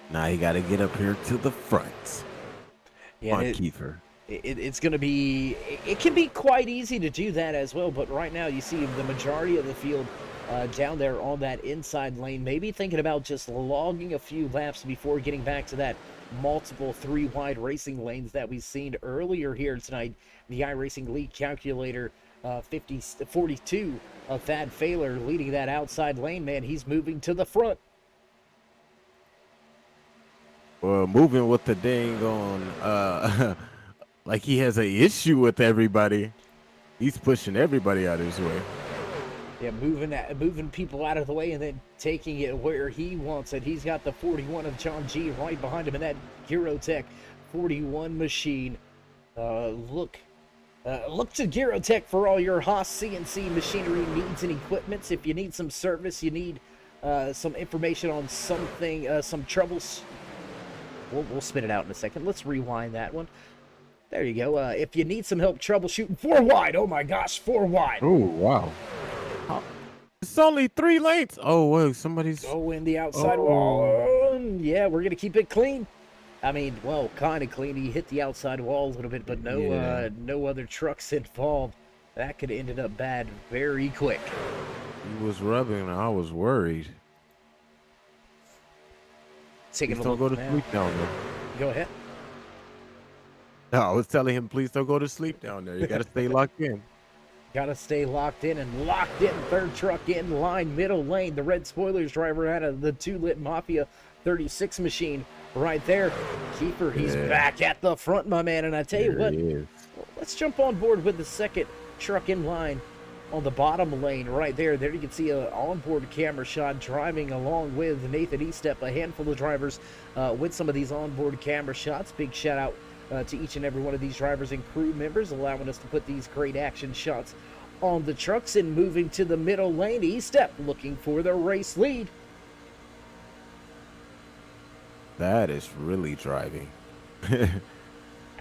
Now he got to get up here to the front. Yeah, on Kiefer. It's going to be. It can be quite easy to do that as well. But right now, you see the majority of the field down there on that inside lane, maybe thinking about just logging a few laps before getting back to that multiple 3-wide racing lanes that we've seen earlier here tonight. The iRacing lead calculator 42 of Thad Failer leading that outside lane, man. He's moving to the front. Well, moving with the dang on, like he has an issue with everybody. He's pushing everybody out of his way. Yeah, moving people out of the way and then taking it where he wants it. He's got the 41 of John G right behind him in that Girotech 41 machine. Look to Girotech for all your Haas CNC machinery needs and equipments. If you need some service, you need some information on something, some troubles. We'll spit it out in a second. Let's rewind that one. There you go. If you need some help troubleshooting, 4 wide. Oh my gosh, 4 wide. Oh, wow. It's only 3 lanes. Oh, wait, somebody's... Oh, in the outside wall. Yeah, we're going to keep it clean. I mean, well, kind of clean. He hit the outside wall a little bit, but no other trucks involved. That could have ended up bad very quick. He was rubbing, and I was worried. Taking please don't go to sleep down there. Go ahead. No, I was telling him, please don't go to sleep down there. You got to stay locked in. Got to stay locked in and locked in. Third truck in line, middle lane. The red spoilers driver out of the TooLitMafia 36 machine right there. Keeper, he's back at the front, my man. And I tell you what, let's jump on board with the second truck in line on the bottom lane right there. There you can see an onboard camera shot driving along with Nathan Estep, a handful of drivers with some of these onboard camera shots. Big shout out to each and every one of these drivers and crew members, allowing us to put these great action shots on the trucks. And moving to the middle lane, Estep looking for the race lead. That is really driving.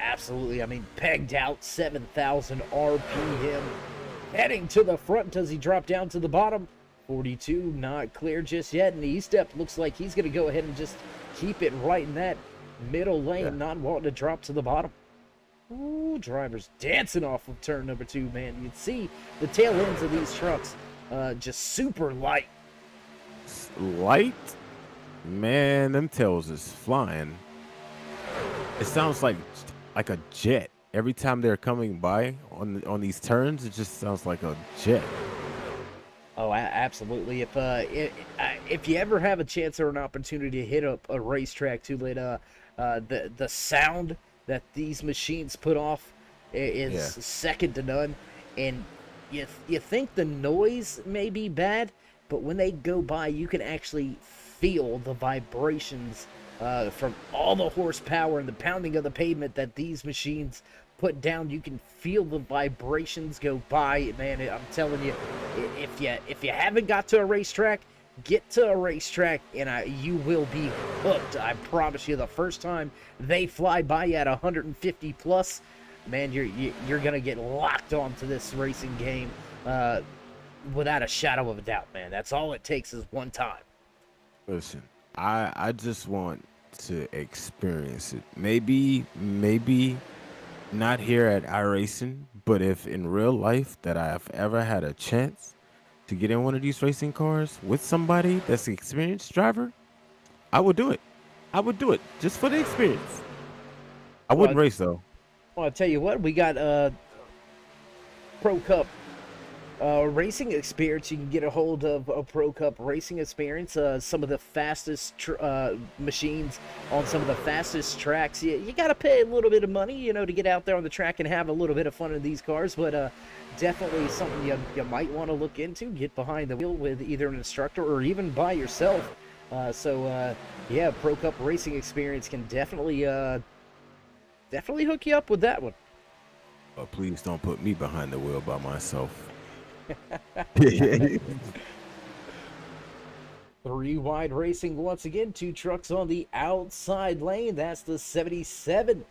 Absolutely. I mean, pegged out 7,000 RPM. Heading to the front. Does he drop down to the bottom? 42, not clear just yet. And Estep looks like he's going to go ahead and just keep it right in that middle lane, not wanting to drop to the bottom. Ooh, drivers dancing off of turn number 2, man. You can see the tail ends of these trucks just super light. Light? Man, them tails is flying. It sounds like a jet. Every time they're coming by on these turns, it just sounds like a jet. Oh, absolutely. If you ever have a chance or an opportunity to hit up a racetrack, TooLit, the sound that these machines put off is second to none. And you think the noise may be bad, but when they go by, you can actually feel the vibrations from all the horsepower and the pounding of the pavement that these machines put down. You can feel the vibrations go by, man. I'm telling you, if you haven't got to a racetrack, get to a racetrack and you will be hooked. I promise you. The first time they fly by at 150 plus, man, you're gonna get locked onto this racing game without a shadow of a doubt, man. That's all it takes is one time. Listen, I just want to experience it. Maybe not here at iRacing, but if in real life that I've ever had a chance to get in one of these racing cars with somebody that's an experienced driver, I would do it. I would do it just for the experience. I wouldn't race though. Well, I'll tell you what, we got Pro Cup racing experience, you can get a hold of a Pro Cup racing experience. Some of the fastest machines on some of the fastest tracks. You got to pay a little bit of money, you know, to get out there on the track and have a little bit of fun in these cars. But definitely something you might want to look into. Get behind the wheel with either an instructor or even by yourself. Yeah, Pro Cup racing experience can definitely hook you up with that one. Please don't put me behind the wheel by myself. 3 wide racing once again. 2 trucks on the outside lane. That's the 77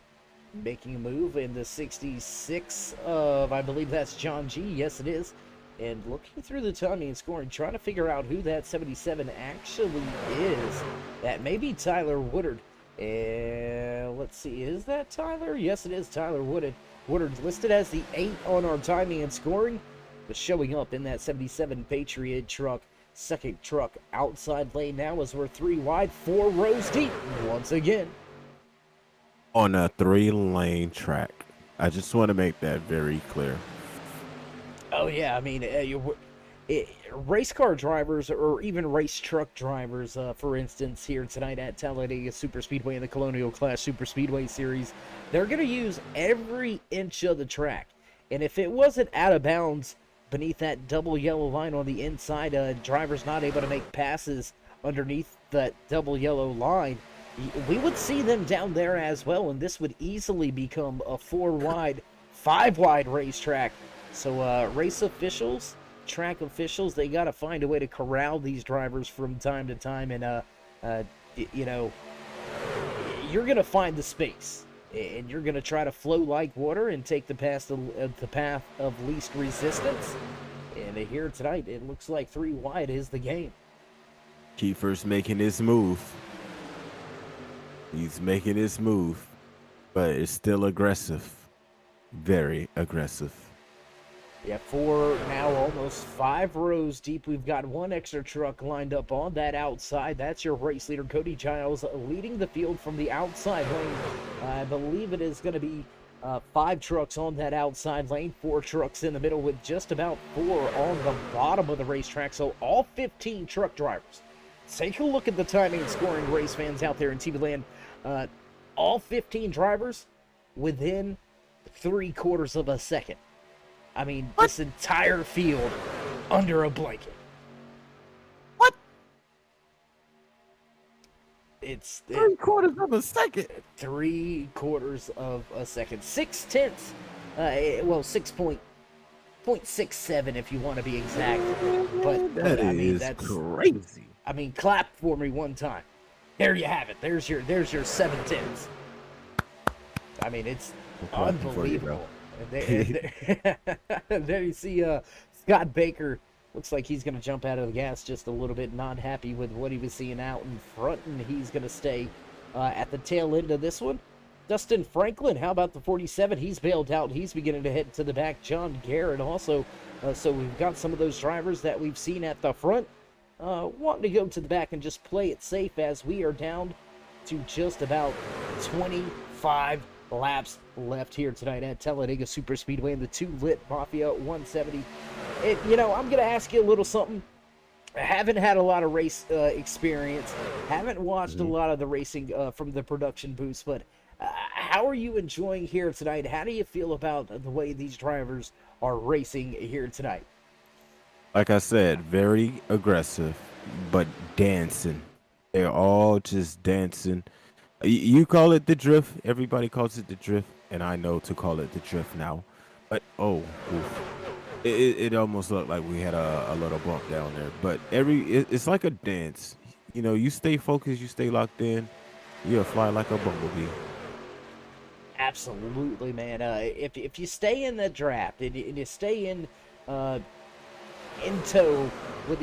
making a move, in the 66 of, I believe that's John G. Yes, it is. And looking through the timing and scoring, trying to figure out who that 77 actually is. That may be Tyler Woodard. And let's see, is that Tyler? Yes, it is Tyler Woodard. Woodard's listed as the 8 on our timing and scoring, but showing up in that 77 Patriot truck. Second truck outside lane now as we're 3 wide, 4 rows deep once again. On a 3-lane track. I just want to make that very clear. Oh yeah, I mean, race car drivers or even race truck drivers, for instance, here tonight at Talladega Super Speedway in the Colonial Clash Super Speedway Series, they're going to use every inch of the track. And if it wasn't out of bounds beneath that double yellow line on the inside, drivers not able to make passes underneath that double yellow line, we would see them down there as well, and this would easily become a 4 wide, 5 wide racetrack. So race officials, track officials, they got to find a way to corral these drivers from time to time, and you know, you're going to find the space, and you're going to try to flow like water and take the path of least resistance. And here tonight, it looks like 3 wide is the game. Kiefer's making his move. He's making his move, but it's still aggressive. Very aggressive. Yeah, 4 now, almost 5 rows deep. We've got 1 extra truck lined up on that outside. That's your race leader, Cody Giles, leading the field from the outside lane. I believe it is going to be 5 trucks on that outside lane, 4 trucks in the middle, with just about 4 on the bottom of the racetrack. So all 15 truck drivers. Take a look at the timing and scoring, race fans out there in TV land. All 15 drivers within 3/4 of a second. I mean, what? This entire field under a blanket. What? It's 3/4 of a second. 3/4 of a second. 6/10. Well, 6.67 if you want to be exact. But I mean, that's crazy. I mean, clap for me one time. There you have it. There's your 7/10. I mean, it's unbelievable. There you see Scott Baker. Looks like he's going to jump out of the gas just a little bit, not happy with what he was seeing out in front, and he's going to stay at the tail end of this one. Dustin Franklin, how about the 47? He's bailed out. He's beginning to head to the back. John Garrett also. So we've got some of those drivers that we've seen at the front wanting to go to the back and just play it safe, as we are down to just about 25 laps left here tonight at Talladega Super Speedway in the TooLitMafia 170. And, you know, I'm going to ask you a little something. I haven't had a lot of race experience. Haven't watched a lot of the racing from the production booths, but how are you enjoying here tonight? How do you feel about the way these drivers are racing here tonight? Like I said, very aggressive, but dancing. They're all just dancing. You call it the drift. Everybody calls it the drift, and I know to call it the drift now. But it almost looked like we had a little bump down there. But it's like a dance. You know, you stay focused, you stay locked in, you'll fly like a bumblebee. Absolutely, man. If you stay in the draft and you stay in tow with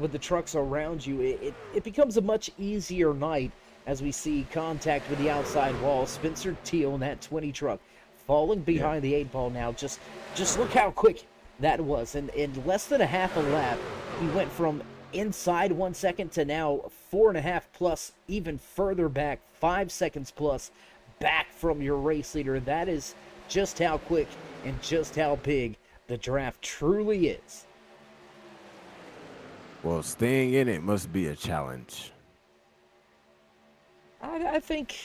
with the trucks around you, it becomes a much easier night as we see contact with the outside wall. Spencer Teal in that 20 truck falling behind the 8 ball now. Just look how quick that was. And in less than a half a lap, he went from inside 1 second to now 4.5 plus, even further back, 5 seconds plus back from your race leader. That is just how quick and just how big the draft truly is. Well, staying in it must be a challenge. I think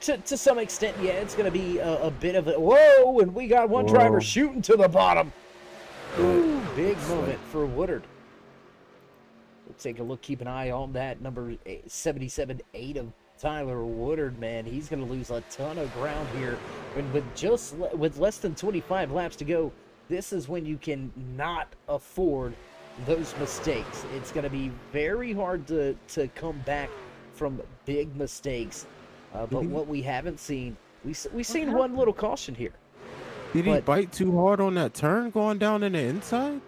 to some extent, yeah, it's going to be a bit of a whoa, and we got one driver shooting to the bottom. Ooh, big moment for Woodard. We'll take a look, keep an eye on that number 77-8 of Tyler Woodard, man. He's going to lose a ton of ground here. And with less than 25 laps to go, this is when you can not afford those mistakes. It's going to be very hard to come back from big mistakes. But what we haven't seen, we've seen one little caution here. Did he bite too hard on that turn going down in the inside?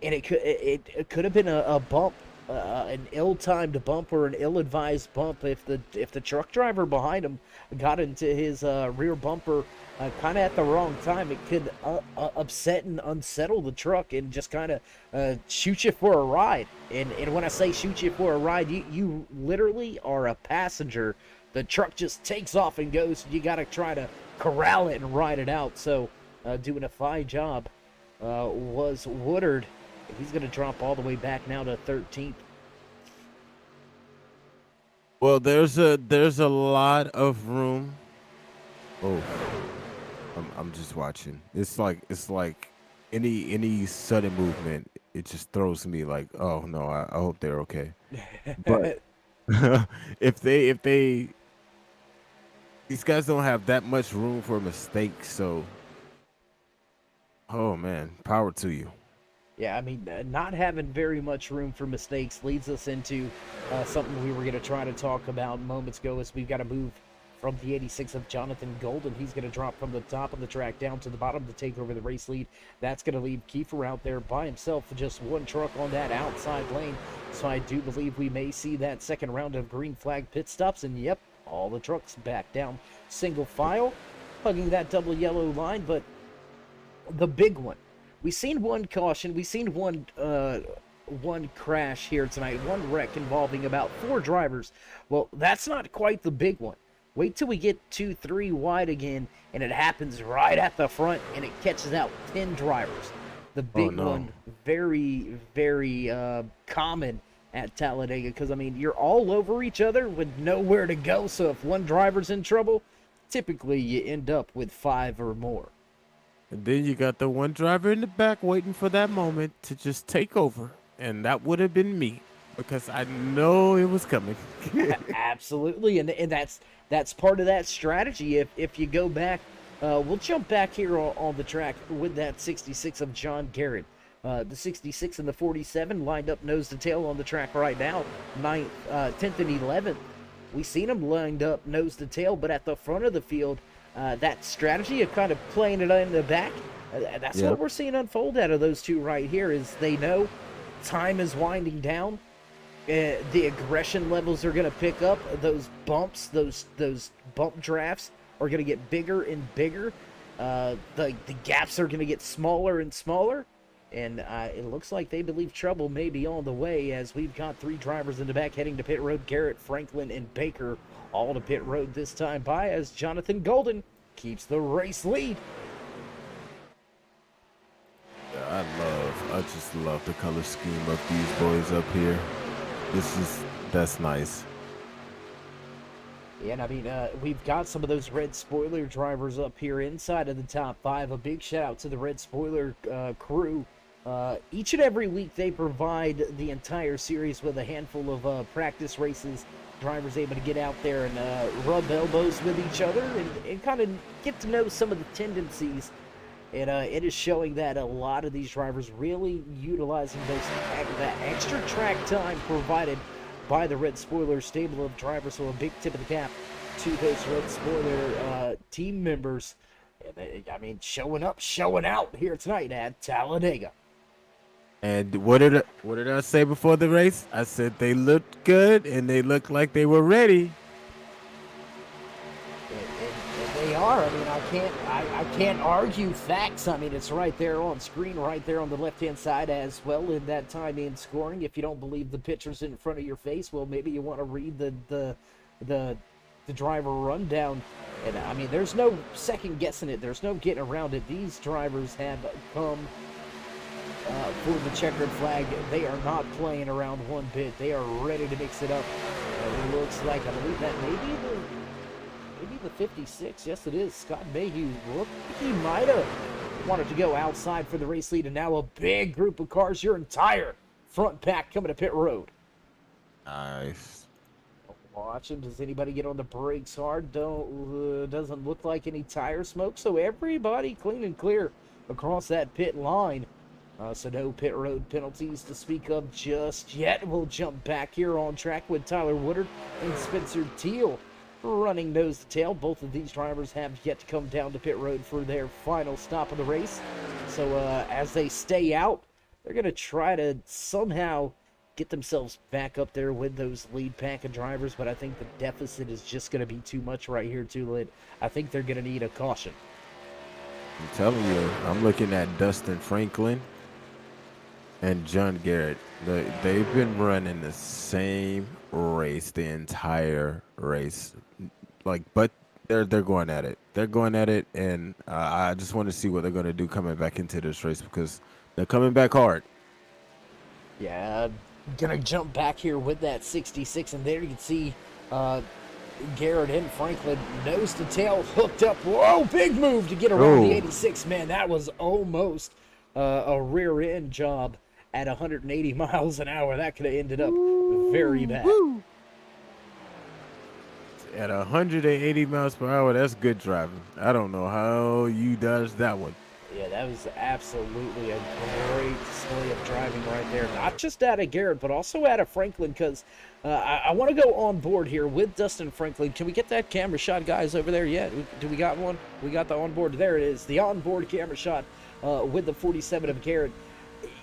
And it could have been a bump, an ill-timed bump or an ill-advised bump if the truck driver behind him got into his rear bumper kind of at the wrong time. It could upset and unsettle the truck and just kind of shoot you for a ride. And when I say shoot you for a ride, you literally are a passenger. The truck just takes off and goes. You got to try to corral it and ride it out. So doing a fine job was Woodard. He's going to drop all the way back now to 13th. Well, there's a lot of room. Oh, I'm just watching. It's like any sudden movement, it just throws me like, oh no, I hope they're okay. But if they these guys don't have that much room for mistakes, so oh man, power to you. Yeah, I mean, not having very much room for mistakes leads us into something we were going to try to talk about moments ago, as we've got to move from the 86 of Jonathan Golden. He's going to drop from the top of the track down to the bottom to take over the race lead. That's going to leave Kiefer out there by himself with just one truck on that outside lane. So I do believe we may see that second round of green flag pit stops. And yep, all the trucks back down single file, hugging that double yellow line. But the big one, we've seen one caution, we've seen one crash here tonight, one wreck involving about 4 drivers. Well, that's not quite the big one. Wait till we get 2-3 wide again, and it happens right at the front, and it catches out 10 drivers. The big one, very, very common at Talladega, because, I mean, you're all over each other with nowhere to go, so if one driver's in trouble, typically you end up with 5 or more. And then you got the one driver in the back waiting for that moment to just take over. And that would have been me, because I know it was coming. Absolutely. And that's part of that strategy. If you go back, we'll jump back here on the track with that 66 of John Garrett. The 66 and the 47 lined up nose to tail on the track right now, 10th and 11th. We've seen them lined up nose to tail, but at the front of the field, that strategy of kind of playing it in the back, that's what we're seeing unfold out of those two right here. Is they know time is winding down, the aggression levels are going to pick up, those bumps, those bump drafts are going to get bigger and bigger, the gaps are going to get smaller and smaller, and it looks like they believe trouble may be on the way, as we've got 3 drivers in the back heading to pit road. Garrett, Franklin, and Baker all to pit road this time by, as Jonathan Golden keeps the race lead. Yeah, I just love the color scheme of these boys up here. That's nice. Yeah, and I mean, we've got some of those red spoiler drivers up here inside of the top 5. A big shout out to the red spoiler crew. Each and every week they provide the entire series with a handful of practice races. Drivers able to get out there and rub elbows with each other and kind of get to know some of the tendencies. And it is showing that a lot of these drivers really utilizing that extra track time provided by the red spoiler stable of drivers. So a big tip of the cap to those red spoiler team members. I mean, showing up, showing out here tonight at Talladega. And what did I say before the race? I said they looked good and they looked like they were ready. And they are. I mean, I can't argue facts. I mean, it's right there on screen, right there on the left-hand side as well in that time in scoring. If you don't believe the pictures in front of your face, well, maybe you want to read the the driver rundown. And I mean, there's no second guessing it. There's no getting around it. These drivers have come for the checkered flag. They are not playing around one bit. They are ready to mix it up. It looks like, I believe that maybe the 56. Yes, it is. Scott Mayhew looked like he might have wanted to go outside for the race lead, and now a big group of cars, your entire front pack coming to pit road. Nice. Watching, does anybody get on the brakes hard? Doesn't look like any tire smoke, so everybody clean and clear across that pit line. So no pit road penalties to speak of just yet. We'll jump back here on track with Tyler Woodard and Spencer Teal running nose to tail. Both of these drivers have yet to come down to pit road for their final stop of the race. So as they stay out, they're going to try to somehow get themselves back up there with those lead pack of drivers, but I think the deficit is just going to be too much right here, TooLit. I think they're going to need a caution. I'm telling you, I'm looking at Dustin Franklin and John Garrett. They've been running the same race the entire race, but they're going at it. They're going at it, and I just want to see what they're going to do coming back into this race, because they're coming back hard. Yeah, gonna jump back here with that 66, and there you can see Garrett and Franklin nose to tail hooked up. Whoa, big move to get around the 86. Man, that was almost a rear end job at 180 miles an hour. That could have ended up very bad. At 180 miles per hour, that's good driving. I don't know how you does that one. Yeah, that was absolutely a great display of driving right there. Not just out of Garrett, but also out of Franklin, because I want to go on board here with Dustin Franklin. Can we get that camera shot, guys, over there yet? Do we got one? We got the onboard. There it is, the onboard camera shot with the 47 of Garrett.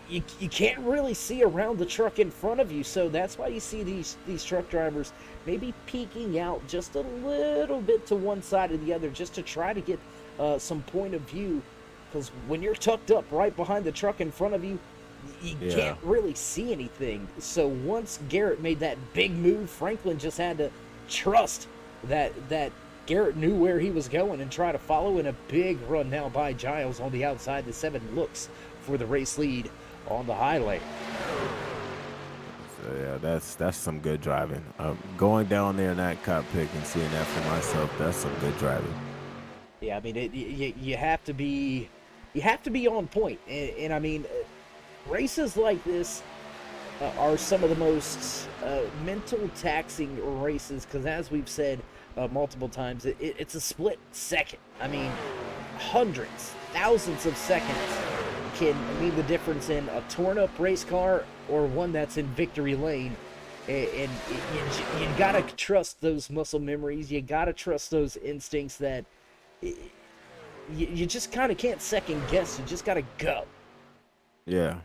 You can't really see around the truck in front of you, so that's why you see these truck drivers maybe peeking out just a little bit to one side or the other, just to try to get some point of view. Because when you're tucked up right behind the truck in front of you, you can't really see anything. So once Garrett made that big move, Franklin just had to trust that Garrett knew where he was going and try to follow. In a big run now by Giles on the outside. The 7 looks for the race lead on the highlight. So yeah, that's some good driving. Going down there in that cockpit and seeing that for myself, that's some good driving. Yeah, I mean, you have to be on point, and I mean, races like this are some of the most mental taxing races, because as we've said multiple times, it's a split second. I mean, hundreds, thousands of seconds can mean the difference in a torn-up race car or one that's in victory lane. And you gotta trust those muscle memories. You gotta trust those instincts that you just kind of can't second guess. You just gotta go. Yeah.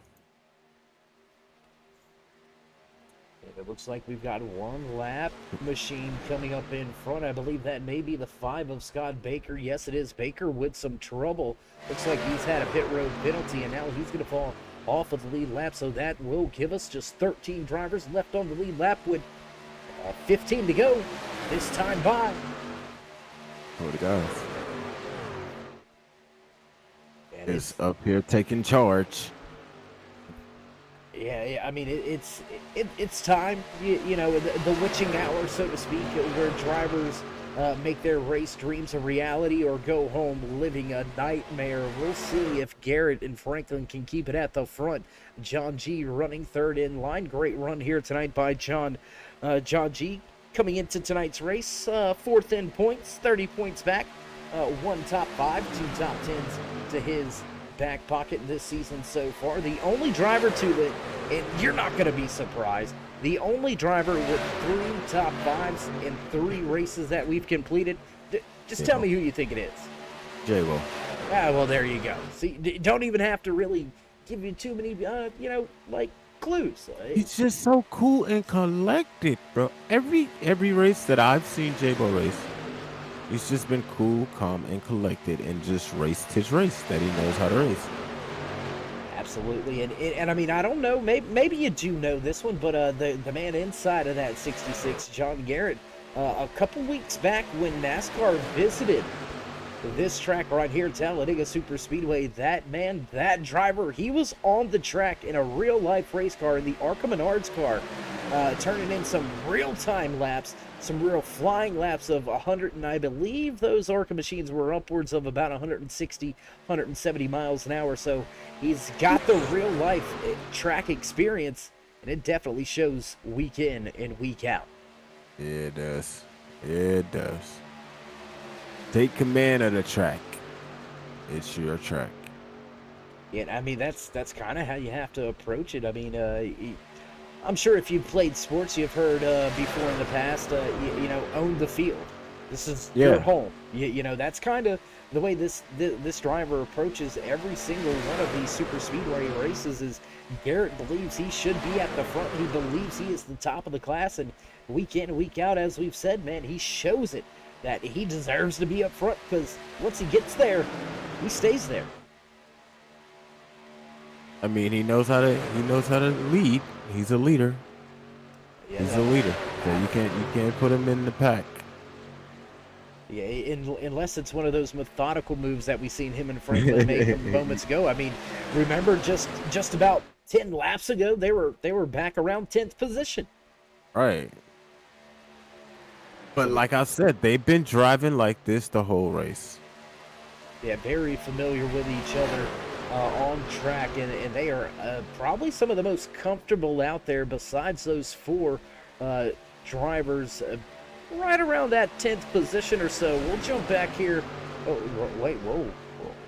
It looks like we've got one lap machine coming up in front. I believe that may be the 5 of Scott Baker. Yes, it is. Baker with some trouble. Looks like he's had a pit road penalty, and now he's going to fall off of the lead lap. So that will give us just 13 drivers left on the lead lap with 15 to go this time by. Oh, the guys is up here taking charge. Yeah, I mean, it's time, you know, the witching hour, so to speak, where drivers make their race dreams a reality or go home living a nightmare. We'll see if Garrett and Franklin can keep it at the front. John G running third in line. Great run here tonight by John G. Coming into tonight's race, fourth in points, 30 points back, 1 top 5, 2 top 10s to his back pocket this season so far. The only driver to it, and you're not going to be surprised, the only driver with 3 top 5s in 3 races that we've completed. Just tell me who you think it is. J-Wo. Ah, well, there you go. See, don't even have to really give you too many, you know, like, clues. He's just so cool and collected, bro. Every race that I've seen J-Bo race, he's just been cool, calm, and collected, and just raced his race that he knows how to race. Absolutely, and I mean, I don't know, maybe you do know this one, but the man inside of that 66, John Garrett, a couple weeks back when NASCAR visited this track right here, Talladega Super Speedway. That driver, he was on the track in a real-life race car, in the ARCA Menards car, turning in some real-time laps, some real flying laps of 100, and I believe those ARCA machines were upwards of about 160, 170 miles an hour. So he's got the real-life track experience, and it definitely shows week in and week out. Yeah, it does. It does. Take command of the track. It's your track. Yeah, I mean, that's kind of how you have to approach it. I mean, I'm sure if you've played sports, you've heard before in the past, you know, own the field. This is your home. You know, that's kind of the way this driver approaches every single one of these super speedway races. Is Garrett believes he should be at the front. He believes he is the top of the class, and week in and week out, as we've said, man, he shows it that he deserves to be up front, because once he gets there, he stays there. I mean, he knows how to lead. He's a leader. Yeah, He's a leader. So you can't put him in the pack. Yeah, unless it's one of those methodical moves that we seen him and Franklin make moments ago. I mean, remember just about 10 laps ago, they were back around 10th position. Right. But like I said, they've been driving like this the whole race. Yeah, very familiar with each other on track, and they are probably some of the most comfortable out there besides those four drivers right around that 10th position or so. We'll jump back here. Oh, wait, whoa,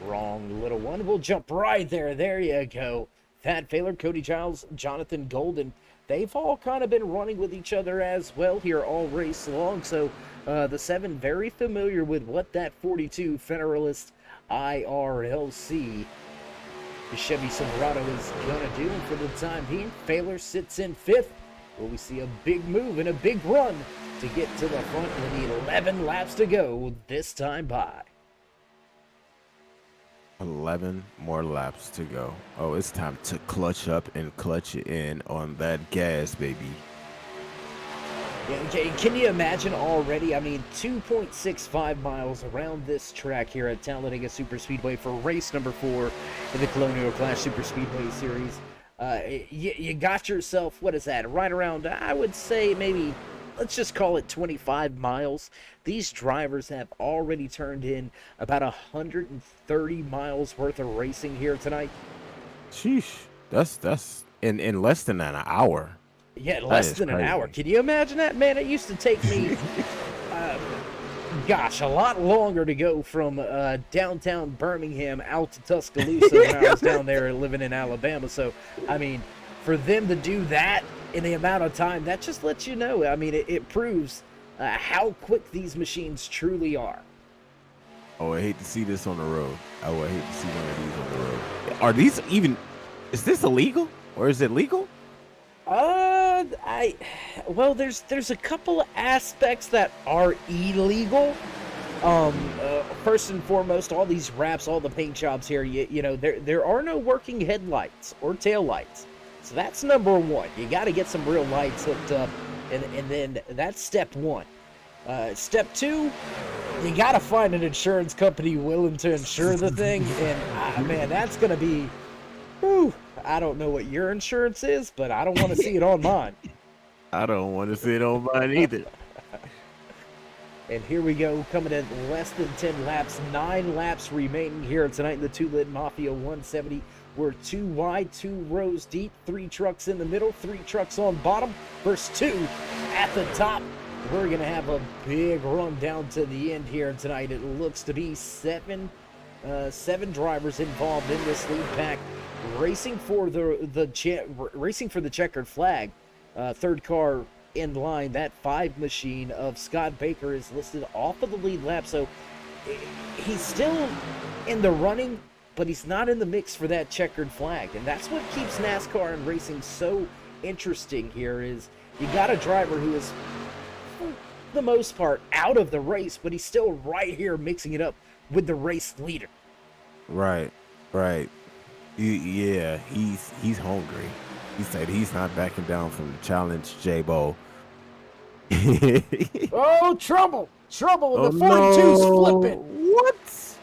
wrong little one. We'll jump right there. There you go. Thad Failer, Cody Giles, Jonathan Golden. They've all kind of been running with each other as well here all race long. So the 7 very familiar with what that 42 Federalist IRLC the Chevy Silverado is going to do. And for the time being, Failer sits in 5th. Will we see a big move and a big run to get to the front with 11 laps to go this time by? 11 more laps to go. Oh, it's time to clutch up and clutch it in on that gas, baby. Yeah, okay, can you imagine already? I mean, 2.65 miles around this track here at Talladega Super Speedway for race number 4 in the Colonial Clash Super Speedway Series. You got yourself, what is that, right around, I would say maybe, let's just call it 25 miles. These drivers have already turned in about 130 miles worth of racing here tonight. Sheesh. That's in less than an hour. Yeah, less than an hour. Can you imagine that, man? It used to take me, gosh, a lot longer to go from downtown Birmingham out to Tuscaloosa when I was down there living in Alabama. So, I mean, for them to do that in the amount of time, that just lets you know. I mean, it proves how quick these machines truly are. Oh, I hate to see this on the road. Oh, I hate to see one of these on the road. Are these even, is this illegal or is it legal? Well, there's a couple of aspects that are illegal. First and foremost, all these wraps, all the paint jobs here, you know, there are no working headlights or tail lights. So that's number one. You got to get some real lights hooked up, and then that's step one. Step two, you got to find an insurance company willing to insure the thing, and man, that's gonna be, whew, I don't know what your insurance is, but I don't want to see it on mine. I don't want to see it on mine either. And here we go, coming in less than 10 laps, 9 laps remaining here tonight in the TooLitMafia 170. We're 2 wide, 2 rows deep, 3 trucks in the middle, 3 trucks on bottom, first 2 at the top. We're going to have a big run down to the end here tonight. It looks to be 7 drivers involved in this lead pack, racing for the checkered flag. Third car in line, that 5 machine of Scott Baker is listed off of the lead lap, so he's still in the running, but he's not in the mix for that checkered flag. And that's what keeps NASCAR and racing so interesting here, is you got a driver who is, for the most part, out of the race, but he's still right here mixing it up with the race leader. Right. Yeah, he's hungry. He said he's not backing down from the challenge, J-Bo. Oh, trouble! Trouble! Oh The 42's no! flipping. What?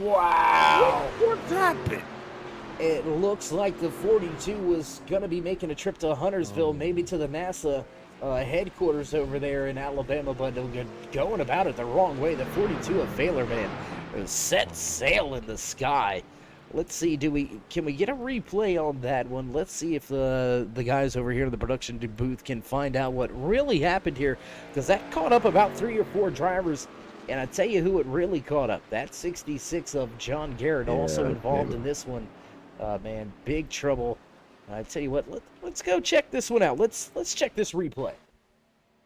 Wow! What happened? It looks like the 42 was going to be making a trip to Huntersville, maybe to the NASA headquarters over there in Alabama, but they're going about it the wrong way. The 42 of Failure Man set sail in the sky. Let's see, can we get a replay on that one? Let's see if the guys over here in the production booth can find out what really happened here, because that caught up about 3 or 4 drivers. And I tell you who it really caught up. That 66 of John Garrett, also involved in this one. Man, big trouble. I tell you what, let's go check this one out. Let's check this replay.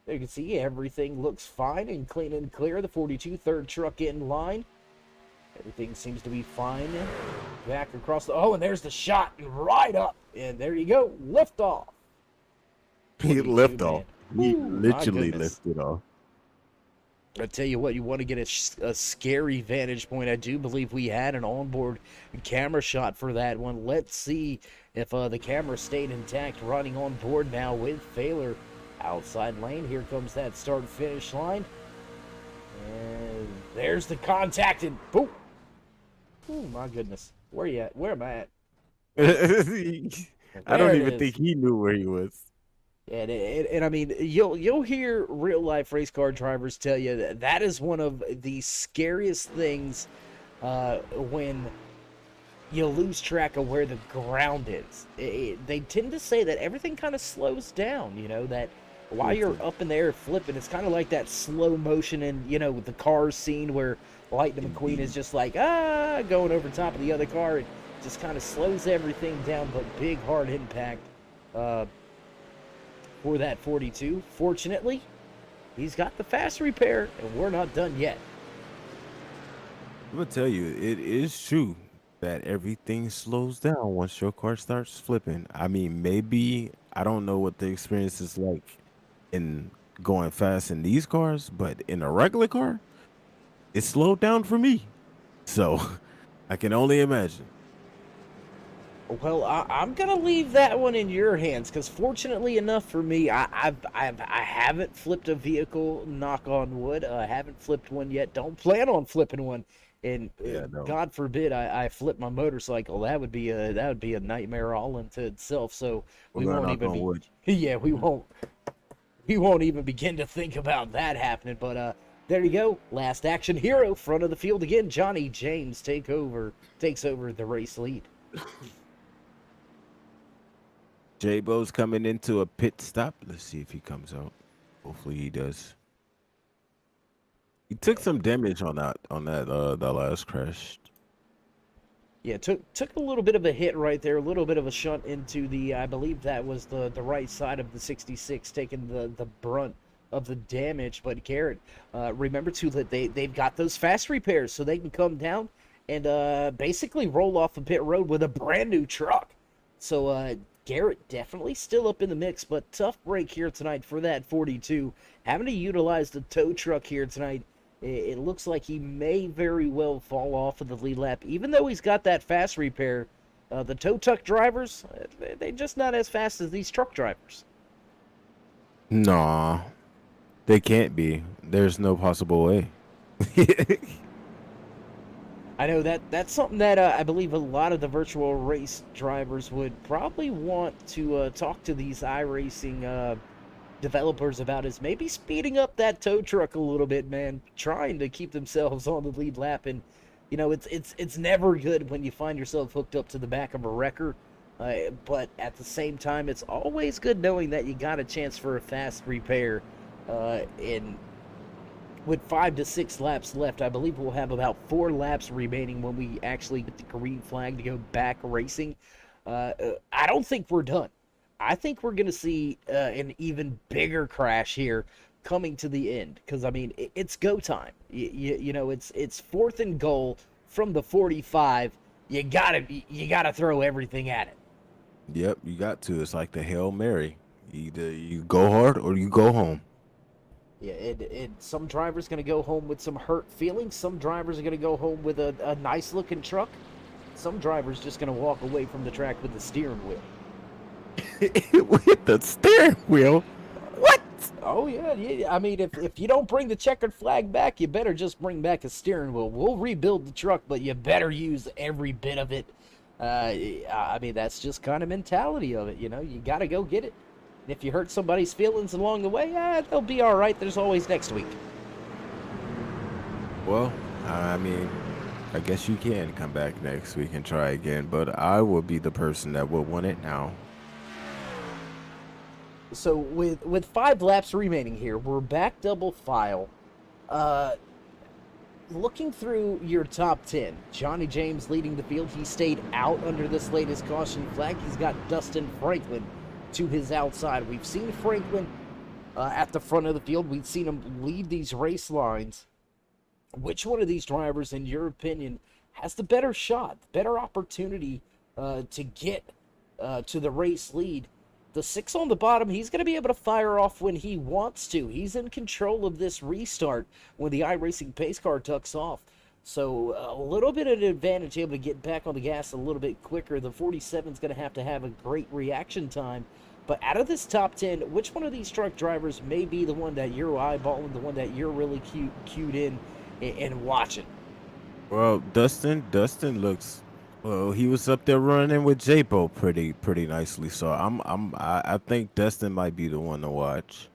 There you can see everything looks fine and clean and clear. The 42 third truck in line. Everything seems to be fine. Back across the... Oh, and there's the shot right up. And there you go. Lift off. He lift off. He Ooh, literally lifted off. I tell you what, you want to get a scary vantage point. I do believe we had an onboard camera shot for that one. Let's see if the camera stayed intact, running on board now with Failure. Outside lane, here comes that start-finish line. And there's the contact, and boom. Oh, my goodness. Where you at? Where am I at? I don't even think he knew where he was. And I mean, you'll hear real life race car drivers tell you that is one of the scariest things when you lose track of where the ground is. They tend to say that everything kind of slows down, you know, that while you're up in the air flipping, it's kind of like that slow motion in, you know, the Cars scene where Lightning McQueen is just like, going over top of the other car. It just kind of slows everything down, but big hard impact for that 42. Fortunately, he's got the fast repair, and we're not done yet. I'm gonna tell you, it is true that everything slows down once your car starts flipping. I mean, maybe I don't know what the experience is like in going fast in these cars, but in a regular car, it slowed down for me. So I can only imagine. Well, I'm gonna leave that one in your hands, because fortunately enough for me, I haven't flipped a vehicle. Knock on wood. I haven't flipped one yet. Don't plan on flipping one. And No. God forbid I flip my motorcycle. That would be a nightmare all into itself. So we We're won't gonna even knock on wood. yeah, we won't even begin to think about that happening. But there you go. Last action hero, front of the field again. Johnny James takes over the race lead. J-Bo's coming into a pit stop. Let's see if he comes out. Hopefully he does. He took some damage on that the last crash. Yeah, took a little bit of a hit right there, a little bit of a shunt into the, I believe that was the right side of the 66, taking the brunt of the damage. But Garrett, remember too that they've got those fast repairs, so they can come down and basically roll off the pit road with a brand new truck. So Garrett definitely still up in the mix, but tough break here tonight for that 42. Having to utilize the tow truck here tonight. It looks like he may very well fall off of the lead lap, even though he's got that fast repair. The tow truck drivers, they're just not as fast as these truck drivers. Nah, they can't be. There's no possible way. I know that's something that I believe a lot of the virtual race drivers would probably want to talk to these iRacing developers about, is maybe speeding up that tow truck a little bit, man, trying to keep themselves on the lead lap. And you know, it's never good when you find yourself hooked up to the back of a wrecker, but at the same time, it's always good knowing that you got a chance for a fast repair. And with 5 to 6 laps left, I believe we'll have about 4 laps remaining when we actually get the green flag to go back racing. I don't think we're done. I think we're going to see an even bigger crash here coming to the end, because I mean, it's go time. You know, it's 4th and goal from the 45. You gotta throw everything at it. Yep, you got to. It's like the Hail Mary. Either you go hard or you go home. Yeah, some drivers going to go home with some hurt feelings. Some drivers are going to go home with a nice looking truck. Some drivers just going to walk away from the track with the steering wheel. With the steering wheel? What? Oh yeah, yeah. I mean, if you don't bring the checkered flag back, you better just bring back a steering wheel. We'll rebuild the truck, but you better use every bit of it. I mean, that's just kind of mentality of it. You know, you got to go get it. And if you hurt somebody's feelings along the way, they'll be all right. There's always next week. Well, I mean, I guess you can come back next week and try again, but I will be the person that will want it now. So with 5 laps remaining here, we're back double file. Looking through your top 10, Johnny James leading the field. He stayed out under this latest caution flag. He's got Dustin Franklin to his outside. We've seen Franklin at the front of the field. We've seen him lead these race lines. Which one of these drivers, in your opinion, has the better shot, better opportunity to get to the race lead? The 6 on the bottom, he's going to be able to fire off when he wants to. He's in control of this restart when the iRacing pace car tucks off. So a little bit of an advantage, able to get back on the gas a little bit quicker. The 47 is going to have a great reaction time. But out of this top 10, which one of these truck drivers may be the one that you're eyeballing, the one that you're really cued in and watching? Well, Dustin looks. Well, he was up there running with J-Bo pretty nicely. So I think Dustin might be the one to watch.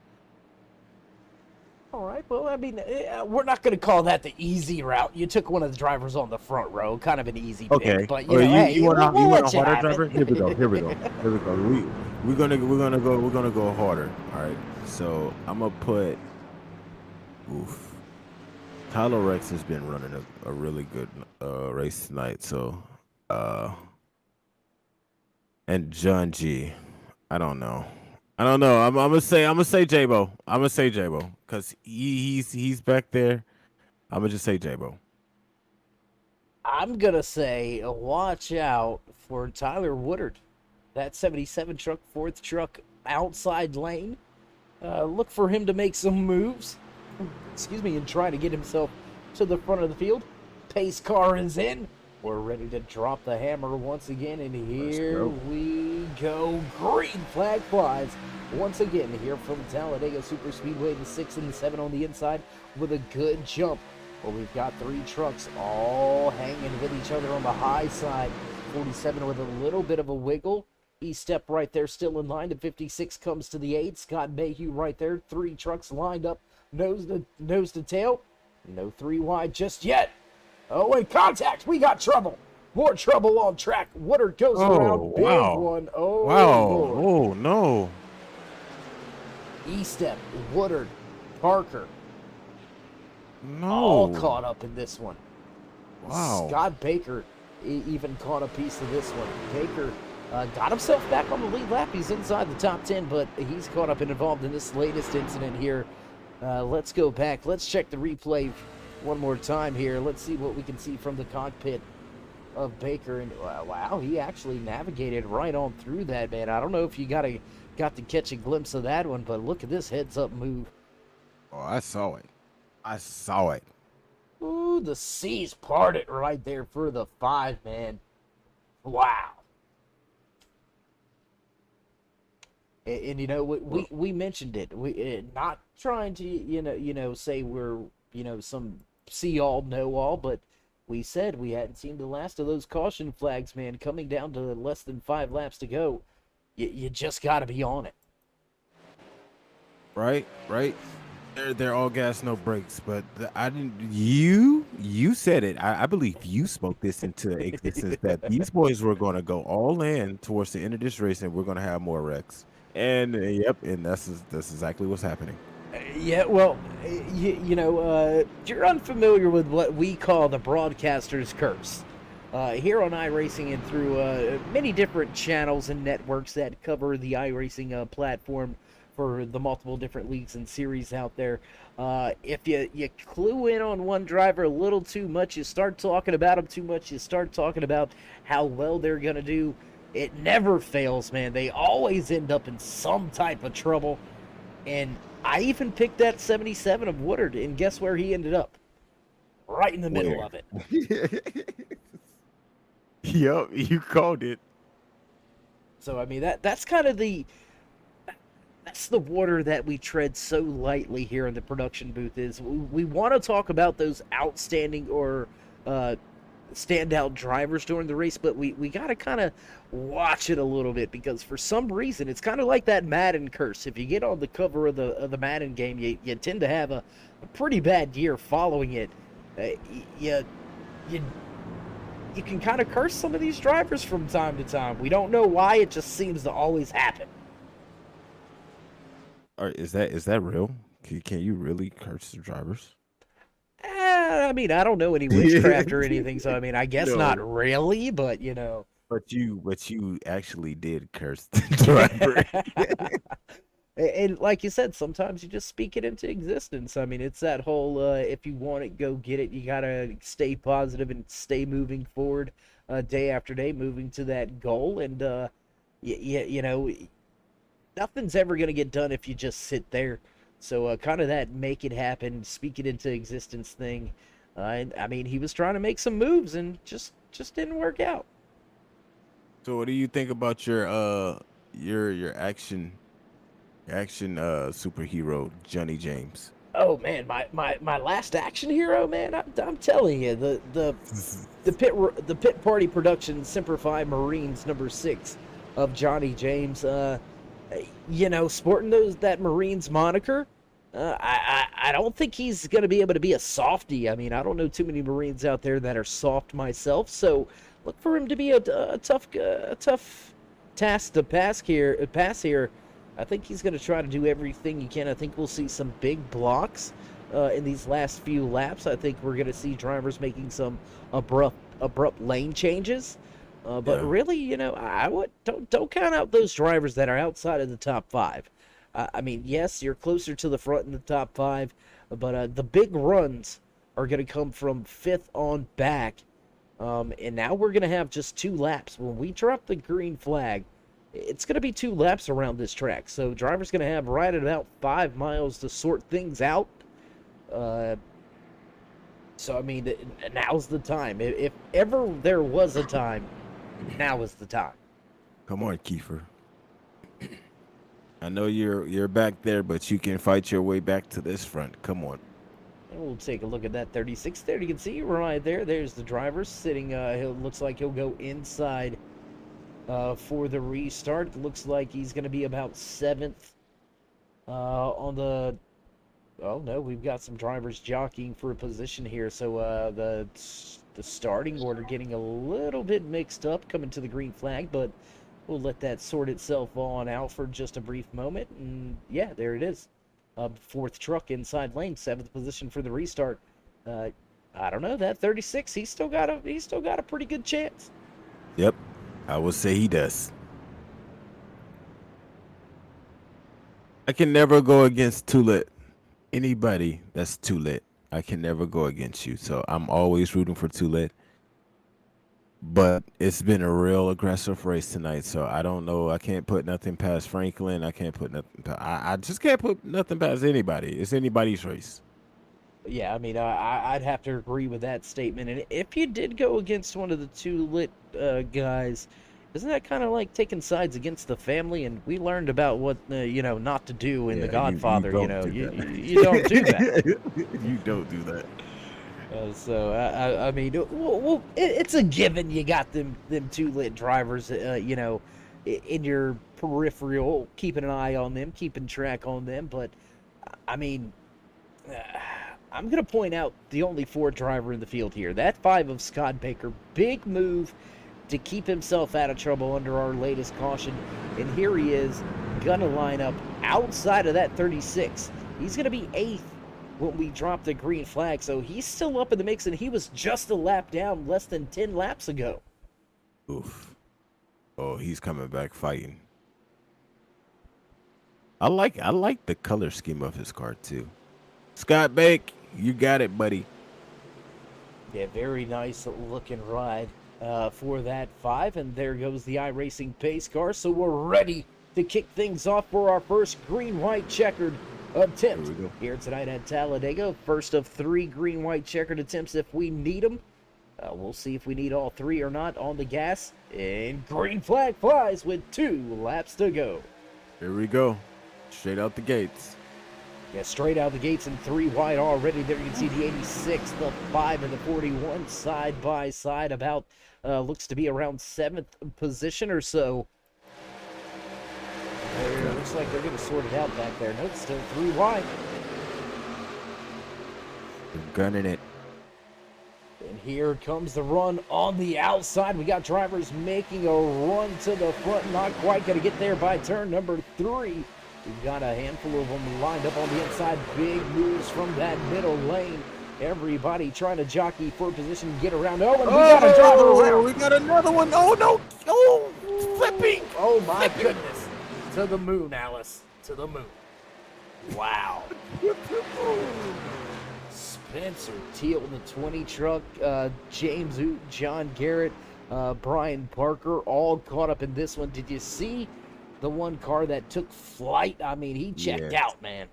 All right. Well, I mean, we're not going to call that the easy route. You took one of the drivers on the front row, kind of an easy Okay. pick. But Well, hey, you want a harder have driver? it. Here we go. We're gonna go harder. All right. So I'm gonna put. Oof. Tyler Rex has been running a really good race tonight. So, and John G. I don't know. I'm gonna say J-Bo. I'm gonna say J-Bo because he's back there. I'm gonna just say J-Bo. I'm going to say watch out for Tyler Woodard. That 77 truck, 4th truck, outside lane. Look for him to make some moves. Excuse me, and try to get himself to the front of the field. Pace car is in. We're ready to drop the hammer once again, and here we go. Green flag flies once again here from Talladega Super Speedway. The 6 and the 7 on the inside with a good jump. Well, we've got 3 trucks all hanging with each other on the high side. 47 with a little bit of a wiggle. E-step right there, still in line. The 56 comes to the 8. Scott Mayhew right there. 3 trucks lined up, nose to tail. No 3 wide just yet. Oh, and contact. We got trouble. More trouble on track. Woodard goes around. Big one. Oh, wow. Lord. Oh, no. E-step, Woodard, Parker. No. All caught up in this one. Wow. Scott Baker even caught a piece of this one. Baker got himself back on the lead lap. He's inside the top 10, but he's caught up and involved in this latest incident here. Let's go back. Let's check the replay one more time here. Let's see what we can see from the cockpit of Baker. And wow, he actually navigated right on through that, man. I don't know if you got to catch a glimpse of that one, but look at this heads-up move. Oh, I saw it. Ooh, the seas parted right there for the 5, man. Wow. And you know, we mentioned it. We not trying to you know say we're some see all know all, but we said we hadn't seen the last of those caution flags, man. Coming down to less than 5 laps to go, you just got to be on it. Right. They're all gas, no brakes. But I didn't. You said it. I believe you spoke this into existence that these boys were going to go all in towards the end of this race, and we're going to have more wrecks. And and that's exactly what's happening. Yeah, well, you're unfamiliar with what we call the broadcaster's curse. Here on iRacing and through many different channels and networks that cover the iRacing platform for the multiple different leagues and series out there. If you clue in on one driver a little too much, you start talking about them too much, you start talking about how well they're going to do, it never fails, man. They always end up in some type of trouble. And I even picked that 77 of Woodard, and guess where he ended up? Right in the middle of it. Yep, you called it. So, I mean, that's kind of the that's the water that we tread so lightly here in the production booth. Is we want to talk about those outstanding or standout drivers during the race, but we got to kind of watch it a little bit, because for some reason it's kind of like that Madden curse. If you get on the cover of the Madden game, you tend to have a pretty bad year following it. You can kind of curse some of these drivers from time to time. We don't know why, it just seems to always happen. Or is that real? Can you really curse the drivers? I mean, I don't know any witchcraft or anything, so I mean, I guess No. not really, but you know. But you actually did curse the driver. And like you said, sometimes you just speak it into existence. I mean, it's that whole if you want it, go get it. You gotta stay positive and stay moving forward, day after day, moving to that goal. And you know, nothing's ever gonna get done if you just sit there. So kind of that make it happen, speak it into existence thing. I mean, he was trying to make some moves and just didn't work out. So what do you think about your action superhero Johnny James? Oh man, my last action hero, man. I'm telling you, the pit party production Semper Fi Marines #6 of Johnny James. You know, sporting that Marines moniker. I don't think he's going to be able to be a softie. I mean, I don't know too many Marines out there that are soft myself, so look for him to be a tough task to pass here. I think he's going to try to do everything he can. I think we'll see some big blocks in these last few laps. I think we're going to see drivers making some abrupt lane changes. But really, you know, don't count out those drivers that are outside of the top 5. I mean, yes, you're closer to the front in the top 5, but the big runs are going to come from 5th on back. And now we're going to have just 2 laps. When we drop the green flag, it's going to be 2 laps around this track. So driver's going to have right at about 5 miles to sort things out. So, I mean, now's the time. If ever there was a time, now is the time. Come on, Kiefer. I know you're back there, but you can fight your way back to this front. Come on. And we'll take a look at that 36 there. You can see right there. There's the driver sitting. Looks like he'll go inside for the restart. Looks like he's going to be about 7th on the... Oh, no, we've got some drivers jockeying for a position here. So the starting order getting a little bit mixed up coming to the green flag, but we'll let that sort itself on out for just a brief moment. And yeah, there it is. 4th truck inside lane, 7th position for the restart. I don't know, that 36, he's still got a pretty good chance. Yep, I would say he does. I can never go against TooLit. Anybody that's TooLit, I can never go against you. So I'm always rooting for TooLit. But it's been a real aggressive race tonight, so I don't know. I can't put nothing past Franklin. I can't put nothing. I just can't put nothing past anybody. It's anybody's race. Yeah, I mean, I'd have to agree with that statement. And if you did go against one of the TooLit guys, isn't that kind of like taking sides against the family? And we learned about what you know, not to do in The Godfather. You don't do that. You don't do that. So I mean, well, it's a given. You got them TooLit drivers, you know, in your peripheral, keeping an eye on them, keeping track on them. But I mean, I'm gonna point out the only Ford driver in the field here. That 5 of Scott Baker, big move to keep himself out of trouble under our latest caution. And here he is, gonna line up outside of that 36. He's gonna be 8th when we drop the green flag, so he's still up in the mix, and he was just a lap down less than 10 laps ago. Oof. Oh, he's coming back fighting. I like the color scheme of his car too. Scott Bake, you got it, buddy. Yeah, very nice looking ride for that 5, and there goes the iRacing pace car. So we're ready to kick things off for our first green-white checkered attempt here tonight at Talladega. First of 3 green-white checkered attempts if we need them. We'll see if we need all 3 or not on the gas. And green flag flies with 2 laps to go. Here we go. Straight out the gates. Yeah, straight out the gates and 3 wide already. There you can see the 86, the 5, and the 41 side by side. About looks to be around 7th position or so. Looks like they're going to sort it out back there. No, it's still 3 wide. Gunning it. And here comes the run on the outside. We got drivers making a run to the front. Not quite going to get there by turn number 3. We've got a handful of them lined up on the inside. Big moves from that middle lane. Everybody trying to jockey for position, get around. Oh, and we got a driver around. We got another one. Oh, no. Oh, flipping. Oh, my goodness. To the moon, Alice. To the moon. Wow. Spencer Teal in the 20 truck. James Oot, John Garrett, Brian Parker, all caught up in this one. Did you see the one car that took flight? I mean, he checked out, man.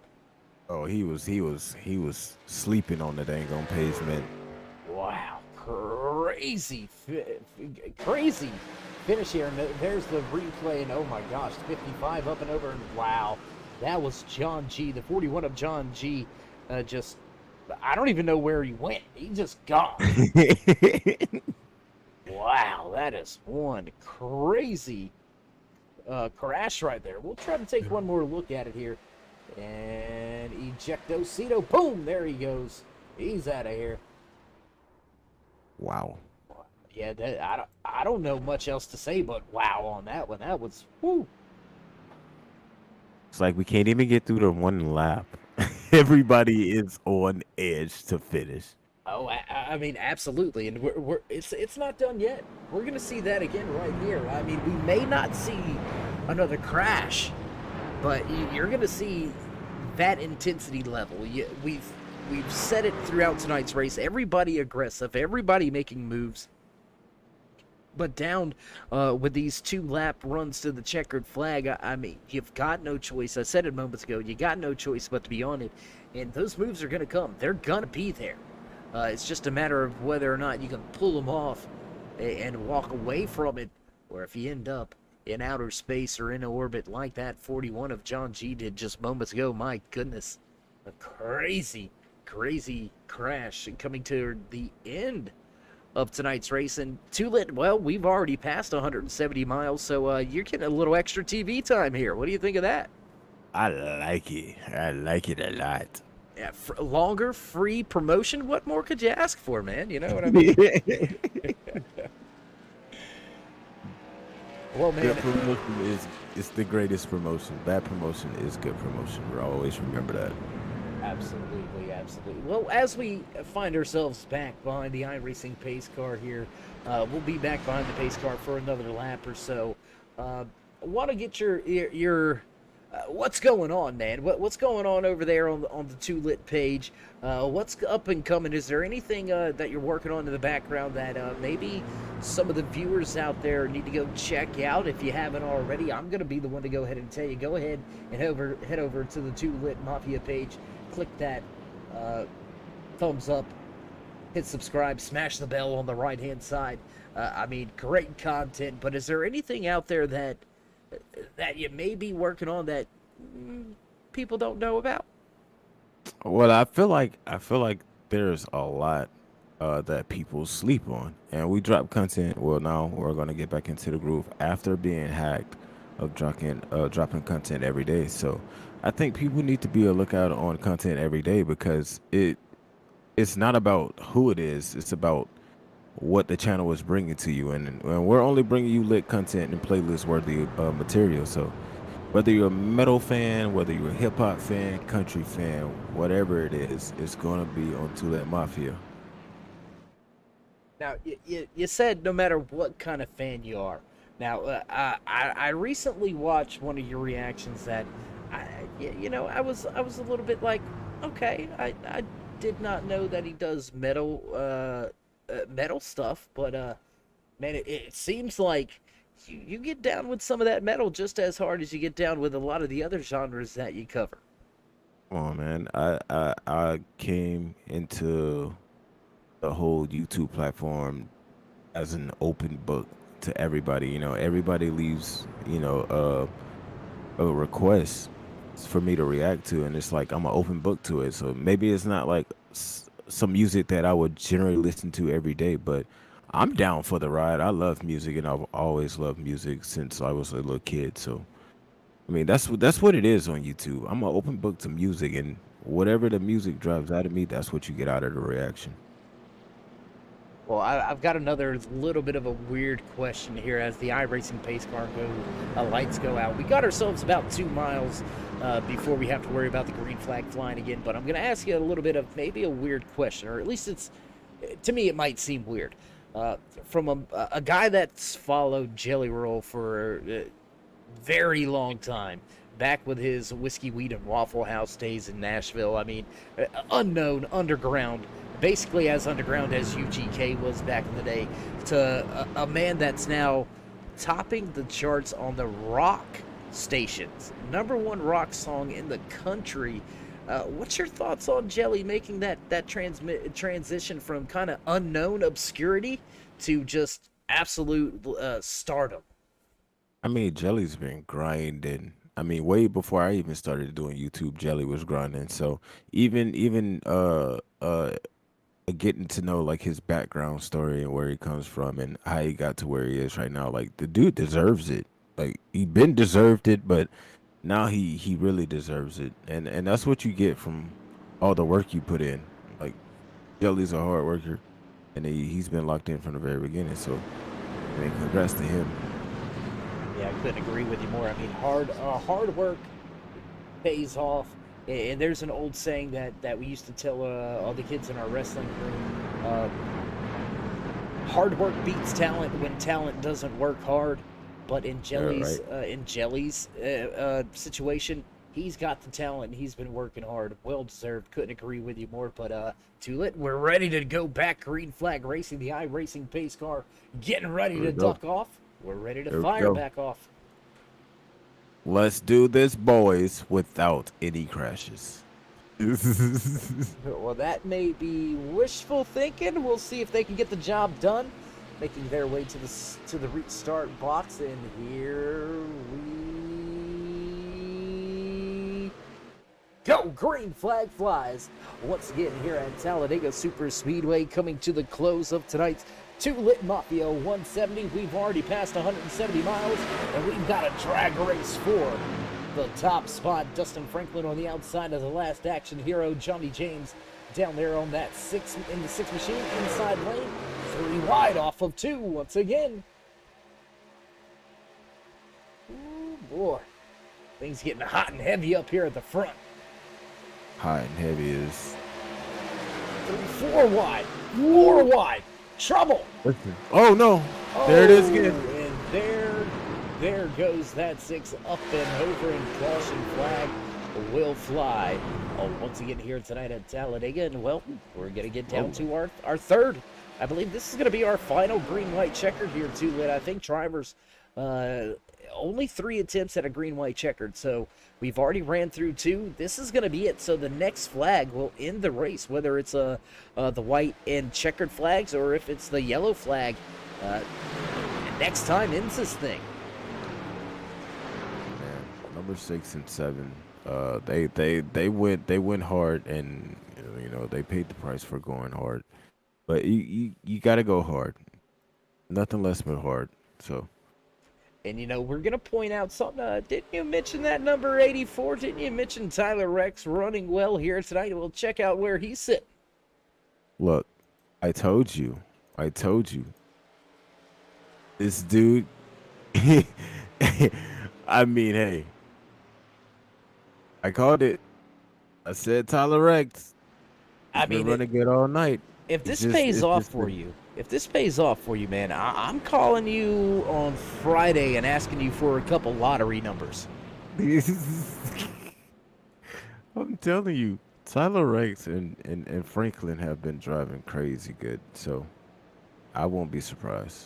Oh, he was sleeping on the dang on pavement. Wow, crazy finish here. And there's the replay, and oh my gosh, 55 up and over, and wow, that was John G. The 41 of John G. Just, I don't even know where he went. He just gone. Wow, that is one crazy crash right there. We'll try to take one more look at it here. And ejectocito, boom, there he goes. He's out of here. Wow. Yeah, I don't know much else to say but wow on that one. That was, whoo. It's like we can't even get through the one lap. Everybody is on edge to finish. Oh, I mean, absolutely, and it's not done yet. We're gonna see that again right here. I mean, we may not see another crash, but you're gonna see that intensity level. We've said it throughout tonight's race. Everybody aggressive, everybody making moves. But down with these 2-lap runs to the checkered flag, I mean, you've got no choice. I said it moments ago. You got no choice but to be on it, and those moves are gonna come. They're gonna be there. It's just a matter of whether or not you can pull them off and walk away from it, or if you end up in outer space or in orbit like that 41 of John G did just moments ago. My goodness, a crazy crash coming to the end of tonight's race. And TooLit, well, we've already passed 170 miles, so you're getting a little extra TV time here. What do you think of that? I like it. I like it a lot. Yeah, longer free promotion. What more could you ask for, man? You know what I mean? Well, man, good promotion is the greatest promotion. Bad promotion is good promotion. We'll always remember that. Absolutely, absolutely. Well, as we find ourselves back behind the iRacing pace car here, we'll be back behind the pace car for another lap or so. I want to get your what's going on, man? What's going on over there on the TooLit page? What's up and coming? Is there anything that you're working on in the background that maybe some of the viewers out there need to go check out if you haven't already? I'm going to be the one to go ahead and tell you. Go ahead and head over to the TooLitMafia page. Click that thumbs up. Hit subscribe. Smash the bell on the right-hand side. I mean, great content. But is there anything out there that you may be working on that people don't know about? Well, I feel like there's a lot that people sleep on, and we drop content. Well, now we're gonna get back into the groove after being hacked of dropping content every day. So I think people need to be a lookout on content every day, because it's not about who it is, it's about what the channel is bringing to you, and we're only bringing you lit content and playlist worthy material. So whether you're a metal fan, whether you're a hip-hop fan, country fan, whatever it is, it's going to be on TooLitMafia. Now, you said no matter what kind of fan you are. Now, I recently watched one of your reactions that, I was a little bit like, okay, I did not know that he does metal stuff, but man, it seems like you get down with some of that metal just as hard as you get down with a lot of the other genres that you cover. Come on, man. I came into the whole YouTube platform as an open book to everybody. Everybody leaves a request, for me to react to, and it's like I'm an open book to it. So maybe it's not like some music that I would generally listen to every day, but I'm down for the ride. I love music, and I've always loved music since I was a little kid. So I mean, that's what it is on YouTube. I'm an open book to music, and whatever the music drives out of me, that's what you get out of the reaction. Well, I've got another little bit of a weird question here as the iRacing pace car lights go out. We got ourselves about 2 miles before we have to worry about the green flag flying again, but I'm going to ask you a little bit of maybe a weird question, or at least to me, it might seem weird. From a guy that's followed Jelly Roll for a very long time, back with his whiskey, weed, and Waffle House days in Nashville. I mean, unknown, underground, basically as underground as UGK was back in the day, to a man that's now topping the charts on the rock stations. #1 rock song in the country. What's your thoughts on Jelly making that transition from kind of unknown obscurity to just absolute stardom? I mean, Jelly's been grinding. I mean, way before I even started doing YouTube, Jelly was grinding. So even getting to know like his background story and where he comes from and how he got to where he is right now, like the dude deserves it. Like he been deserved it, but now he really deserves it. And that's what you get from all the work you put in. Like Jelly's a hard worker, and he's been locked in from the very beginning. So I mean, congrats to him. Yeah, I couldn't agree with you more. I mean, hard work pays off. And there's an old saying that we used to tell all the kids in our wrestling room. Hard work beats talent when talent doesn't work hard. But in Jelly's situation, he's got the talent and he's been working hard. Well deserved. Couldn't agree with you more. But TooLit, we're ready to go back. Green flag racing, the iRacing pace car, getting ready to duck off. We're ready to fire back off. Let's do this, boys, without any crashes. Well, that may be wishful thinking. We'll see if they can get the job done. Making their way to the restart box, and here we go. Green flag flies once again here at Talladega Super Speedway, coming to the close of tonight's TooLitMafia 170. We've already passed 170 miles, and we've got a drag race for the top spot. Dustin Franklin on the outside of the last action hero. Johnny James down there on that in the six machine inside lane. 3 wide off of 2 once again. Ooh, boy. Things getting hot and heavy up here at the front. Hot and heavy is 4 wide. 4 wide. Trouble. Oh no. There it is again. And there goes that 6 up and over, and caution flag will fly. Once again here tonight at Talladega, and well, we're gonna get down to our third. I believe this is gonna be our final green white checkered here too. I think drivers only 3 attempts at a green white checkered, so we've already ran through 2. This is gonna be it. So the next flag will end the race, whether it's the white and checkered flags or if it's the yellow flag. Next time ends this thing. Man, number 6 and 7. They went hard, and you know they paid the price for going hard. But you got to go hard. Nothing less but hard. So. And, you know, we're going to point out something. Didn't you mention that number 84? Didn't you mention Tyler Rex running well here tonight? We'll check out where he's sitting. Look, I told you. This dude, I mean, hey. I called it. I said Tyler Rex. I mean, been running good all night. If this pays off for you, man, I'm calling you on Friday and asking you for a couple lottery numbers. I'm telling you, Tyler Rex and Franklin have been driving crazy good, so I won't be surprised.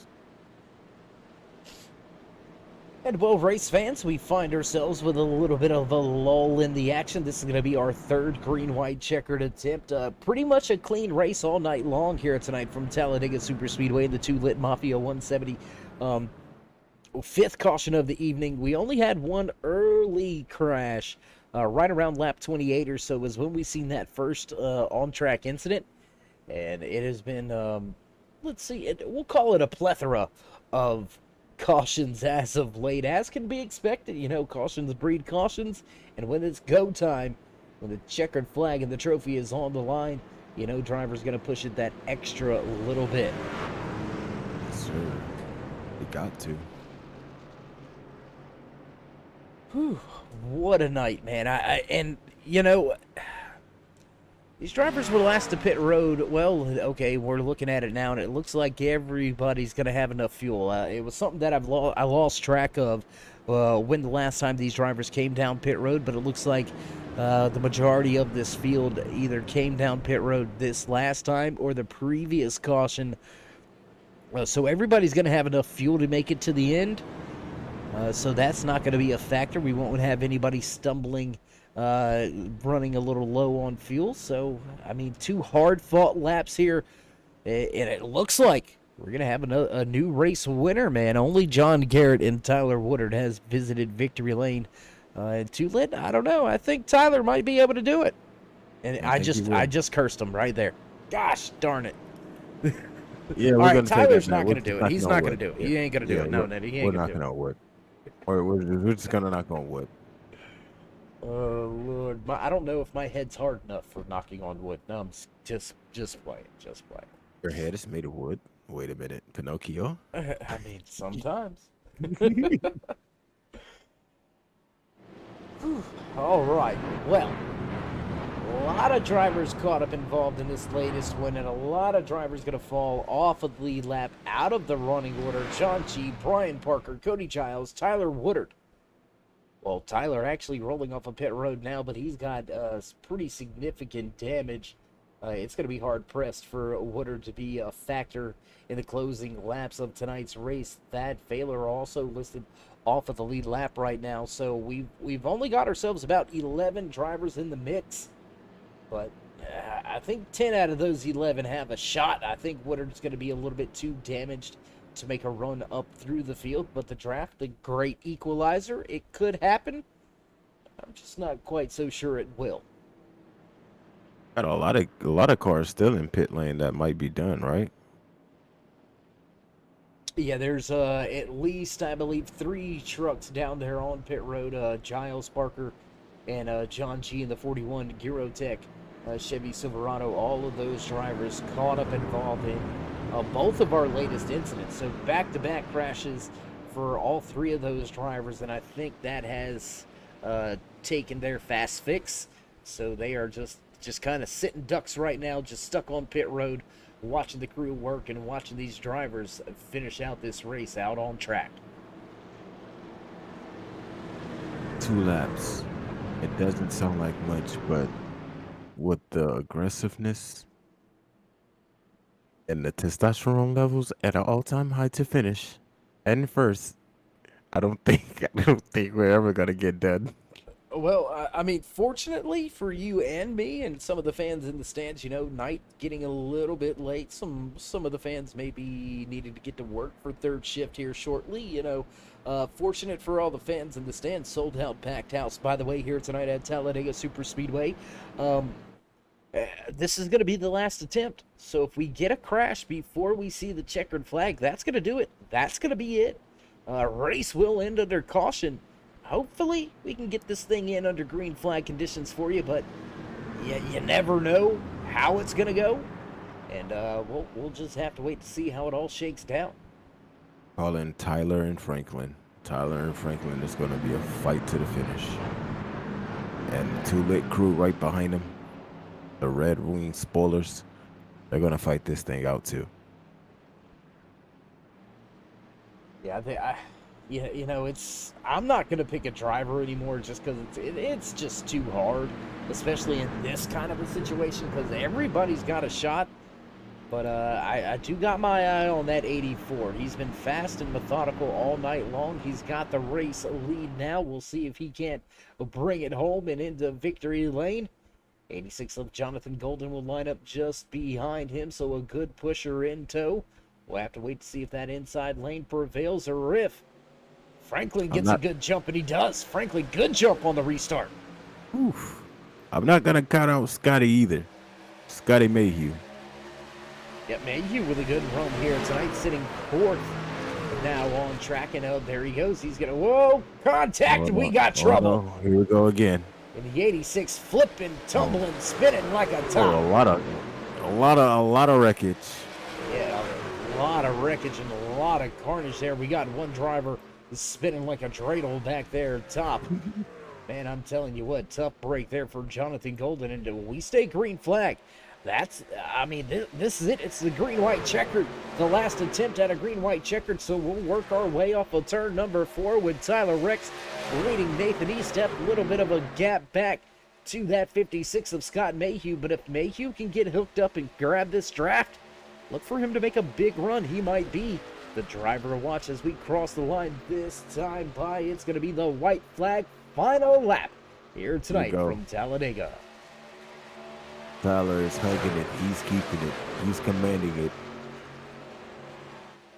And, well, race fans, we find ourselves with a little bit of a lull in the action. This is going to be our 3rd green-white checkered attempt. Pretty much a clean race all night long here tonight from Talladega Super Speedway in the TooLitMafia 170. 5th caution of the evening. We only had 1 early crash right around lap 28 or so is when we seen that first on-track incident. And it has been, let's see, we'll call it a plethora of cautions as of late, as can be expected. You know, cautions breed cautions, and when it's go time, when the checkered flag and the trophy is on the line, you know, driver's going to push it that extra little bit. Yes, sir. You got to. Whew, what a night, man. And, you know, these drivers were last to pit road. Well, okay, we're looking at it now, and it looks like everybody's going to have enough fuel. It was something that I lost track of when the last time these drivers came down pit road, but it looks like the majority of this field either came down pit road this last time or the previous caution. So everybody's going to have enough fuel to make it to the end. So that's not going to be a factor. We won't have anybody stumbling, running a little low on fuel. So, I mean, 2 hard-fought laps here, and it looks like we're going to have a new race winner, man. Only John Garrett and Tyler Woodard has visited victory lane. And TooLit, I don't know. I think Tyler might be able to do it. And I just cursed him right there. Gosh darn it. Yeah, all we're right, gonna Tyler's say that, not going to do it. He's not going to do it. He ain't going to do it. No, he ain't going to do it. We're knocking on wood. We're just gonna knock on wood. Oh Lord, I don't know if my head's hard enough for knocking on wood. No, I'm just playing. Your head is made of wood. Wait a minute, Pinocchio. I mean, sometimes. All right. Well, a lot of drivers caught up involved in this latest win, and a lot of drivers going to fall off of the lead lap out of the running order. John G, Brian Parker, Cody Giles, Tyler Woodard. Well, Tyler actually rolling off a pit road now, but he's got pretty significant damage. It's going to be hard-pressed for Woodard to be a factor in the closing laps of tonight's race. Thad Failer also listed off of the lead lap right now, so we've only got ourselves about 11 drivers in the mix. But I think 10 out of those 11 have a shot. I think Woodard's going to be a little bit too damaged to make a run up through the field. But the draft, the great equalizer, it could happen. I'm just not quite so sure it will. Got a lot of cars still in pit lane that might be done, right? Yeah, there's at least, I believe, 3 trucks down there on pit road. Giles, Parker, and John G in the 41 Girotech Chevy Silverado. All of those drivers caught up involved in both of our latest incidents. So back-to-back crashes for all 3 of those drivers, and I think that has taken their fast fix. So they are just kind of sitting ducks right now, just stuck on pit road, watching the crew work and watching these drivers finish out this race out on track. 2 laps. It doesn't sound like much, but with the aggressiveness and the testosterone levels at an all-time high to finish and first, I don't think we're ever gonna get done. Well, I mean, fortunately for you and me and some of the fans in the stands, you know, night getting a little bit late. Some of the fans maybe needed to get to work for 3rd shift here shortly. You know, fortunate for all the fans in the stands, sold out, packed house. By the way, here tonight at Talladega Super Speedway, this is going to be the last attempt. So if we get a crash before we see the checkered flag, that's going to do it. That's going to be it. Race will end under caution. Hopefully, we can get this thing in under green flag conditions for you, but you never know how it's going to go. And we'll just have to wait to see how it all shakes down. Calling Tyler and Franklin. Tyler and Franklin is going to be a fight to the finish. And the TooLit crew right behind them, the Red Wing Spoilers, they're going to fight this thing out too. Yeah, you know, I'm not going to pick a driver anymore just because it's just too hard, especially in this kind of a situation because everybody's got a shot. But I do got my eye on that 84. He's been fast and methodical all night long. He's got the race lead now. We'll see if he can't bring it home and into victory lane. 86 of Jonathan Golden will line up just behind him, so a good pusher in tow. We'll have to wait to see if that inside lane prevails or if Franklin gets a good jump, and he does. Franklin, good jump on the restart. Oof. I'm not gonna count out Scotty either. Scotty Mayhew. Yeah, Mayhew with a good run here tonight, sitting fourth now on track. And oh, there he goes. He's gonna, whoa, contact. We got trouble. No. Here we go again. In the 86, flipping, tumbling, spinning like a top. Oh, a lot of wreckage. Yeah, a lot of wreckage and a lot of carnage there. We got one driver spinning like a dreidel back there top. Man, I'm telling you what, tough break there for Jonathan Golden. And we stay green flag. That's, I mean, this is it. It's the green-white checkered, the last attempt at a green-white checkered. So we'll work our way off of turn number 4 with Tyler Rex leading Nathan Estep. A little bit of a gap back to that 56 of Scott Mayhew. But if Mayhew can get hooked up and grab this draft, look for him to make a big run. He might be the driver to watch as we cross the line this time by. It's going to be the white flag final lap here tonight from Talladega. Tyler is hugging it. He's keeping it. He's commanding it.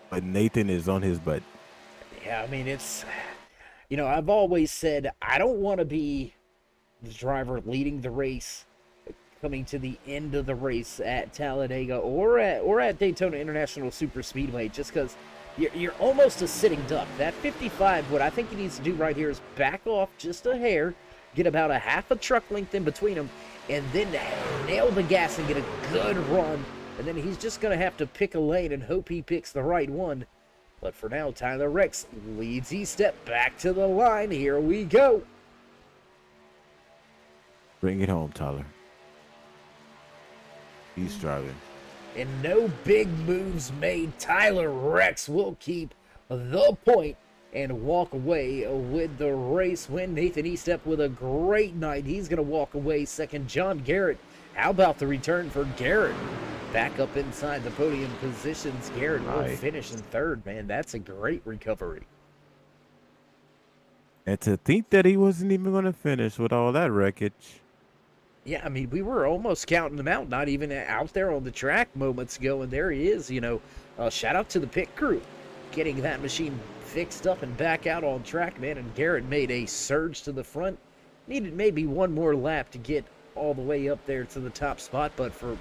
But Nathan is on his butt. Yeah, I mean, it's, you know, I've always said I don't want to be the driver leading the race coming to the end of the race at Talladega or at Daytona International Super Speedway, just because you're almost a sitting duck. That 55, what I think he needs to do right here is back off just a hair, get about a half a truck length in between them, and then nail the gas and get a good run. And then he's just going to have to pick a lane and hope he picks the right one. But for now, Tyler Rex leads Estep back to the line. Here we go. Bring it home, Tyler. He's driving. And no big moves made. Tyler Rex will keep the point and walk away with the race win. Nathan Estep with a great night. He's going to walk away second. John Garrett, how about the return for Garrett? Back up inside the podium positions. Garrett will finish in third, man. That's a great recovery. And to think that he wasn't even going to finish with all that wreckage. Yeah, I mean, we were almost counting him out, not even out there on the track moments ago, and there he is. You know, shout out to the pit crew getting that machine fixed up and back out on track, man. And Garrett made a surge to the front. Needed maybe one more lap to get all the way up there to the top spot, but for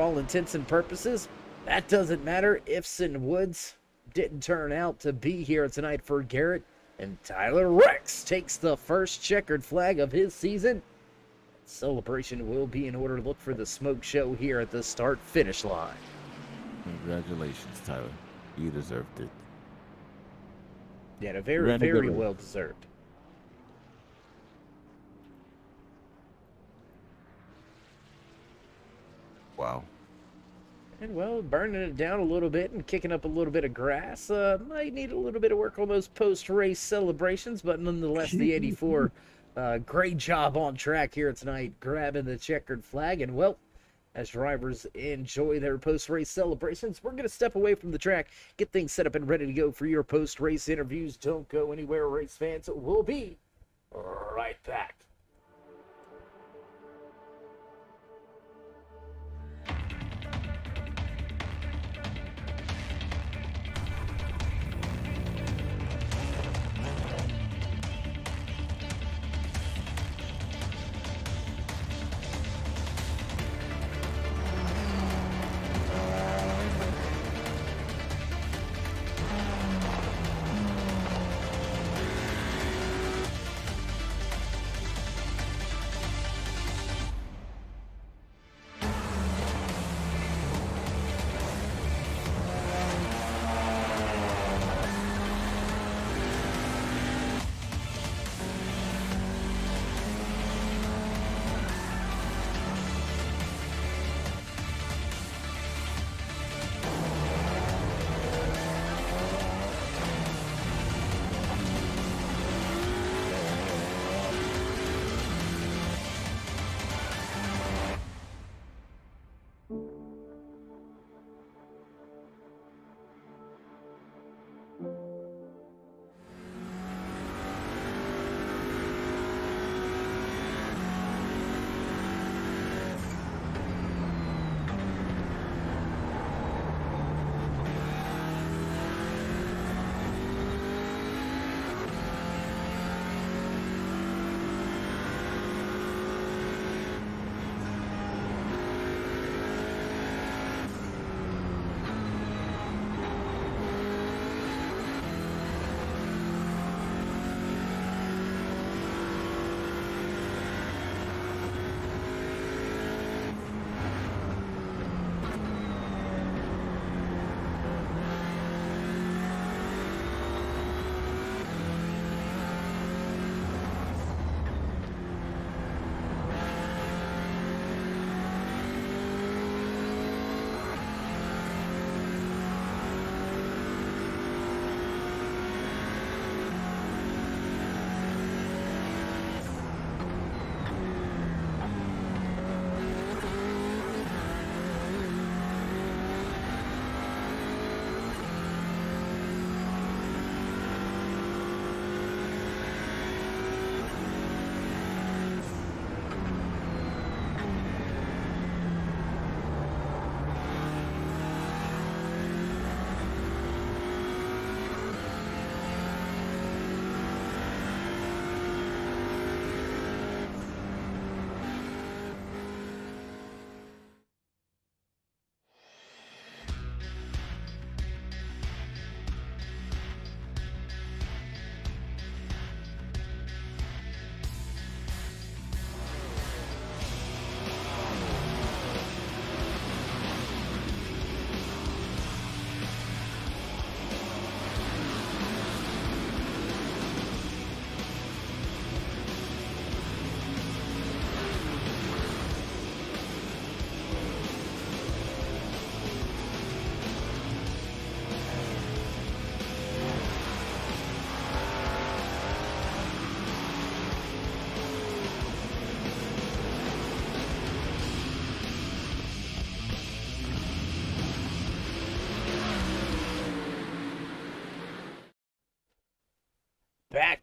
all intents and purposes, that doesn't matter. Ifs and woods didn't turn out to be here tonight for Garrett, and Tyler Rex takes the first checkered flag of his season. Celebration will be in order. Look for the smoke show here at the start-finish line. Congratulations, Tyler. You deserved it. Yeah, very, very well deserved. Wow. And, well, burning it down a little bit and kicking up a little bit of grass. Might need a little bit of work on those post-race celebrations, but nonetheless, the 84, great job on track here tonight, grabbing the checkered flag. And, well, as drivers enjoy their post-race celebrations, we're going to step away from the track, get things set up and ready to go for your post-race interviews. Don't go anywhere, race fans. We'll be right back.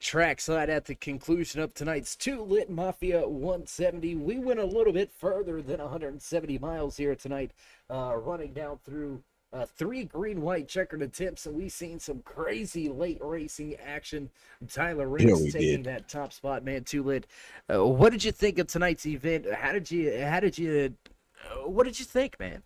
trackside at the conclusion of tonight's TooLitMafia 170. We went a little bit further than 170 miles here tonight, running down through 3 green-white checkered attempts, and we've seen some crazy late racing action. Tyler Yeah, Race we taking did. that top spot, man. TooLit, what did you think of tonight's event? What did you think, man?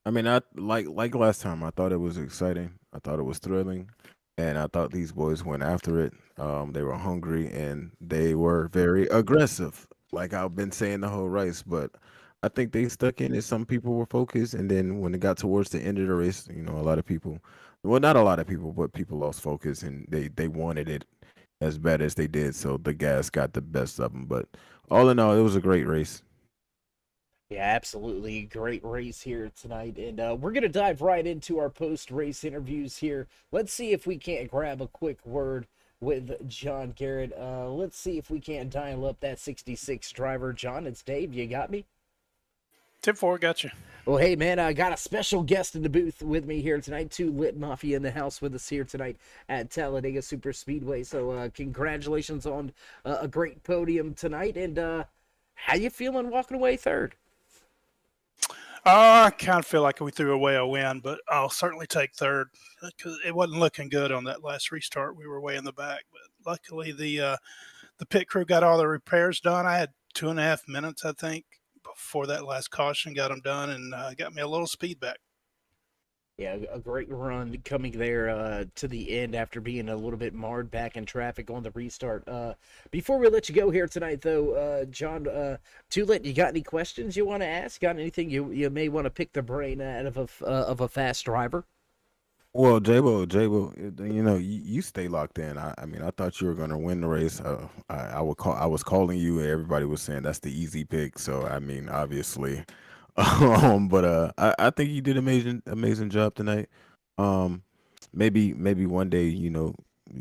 I mean, I like last time. I thought it was exciting. I thought it was thrilling, and I thought these boys went after it. They were hungry and they were very aggressive, like I've been saying the whole race. But I think they stuck in it. Some people were focused, and then when it got towards the end of the race, a lot of people, well, not a lot of people, but people lost focus, and they wanted it as bad as they did. So the gas got the best of them. But all in all, it was a great race. Yeah, absolutely. Great race here tonight. And we're going to dive right into our post-race interviews here. Let's see if we can't grab a quick word with John Garrett. Let's see if we can't dial up that 66 driver. John, it's Dave. You got me? 10-4, got you. Well, hey, man, I got a special guest in the booth with me here tonight. TooLitMafia in the house with us here tonight at Talladega Super Speedway. So congratulations on a great podium tonight. And how you feeling walking away third? I kind of feel like we threw away a win, but I'll certainly take third because it wasn't looking good on that last restart. We were way in the back, but luckily the pit crew got all the repairs done. I had 2.5 minutes, I think, before that last caution, got them done, and got me a little speed back. Yeah, a great run coming there to the end after being a little bit marred back in traffic on the restart. Before we let you go here tonight, though, John, TooLit, you got any questions you want to ask? Got anything you may want to pick the brain out of a fast driver? Well, Jabo, you stay locked in. I mean, I thought you were gonna win the race. I was calling you, and everybody was saying that's the easy pick. So I mean, obviously, but I think you did amazing job tonight. Um, maybe one day,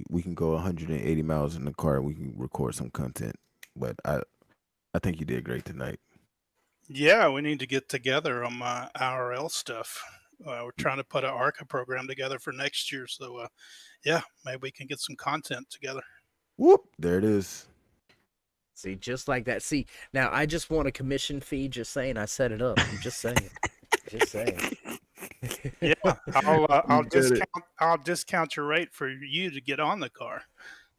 we can go 180 miles in the car and we can record some content. But I think you did great tonight. Yeah, we need to get together on my IRL stuff. We're trying to put an ARCA program together for next year. So, yeah, maybe we can get some content together. Whoop! There it is. See, just like that. See, now I just want a commission fee. Just saying, I set it up. I'm just saying. Just saying. Yeah, I'll discount your rate for you to get on the car.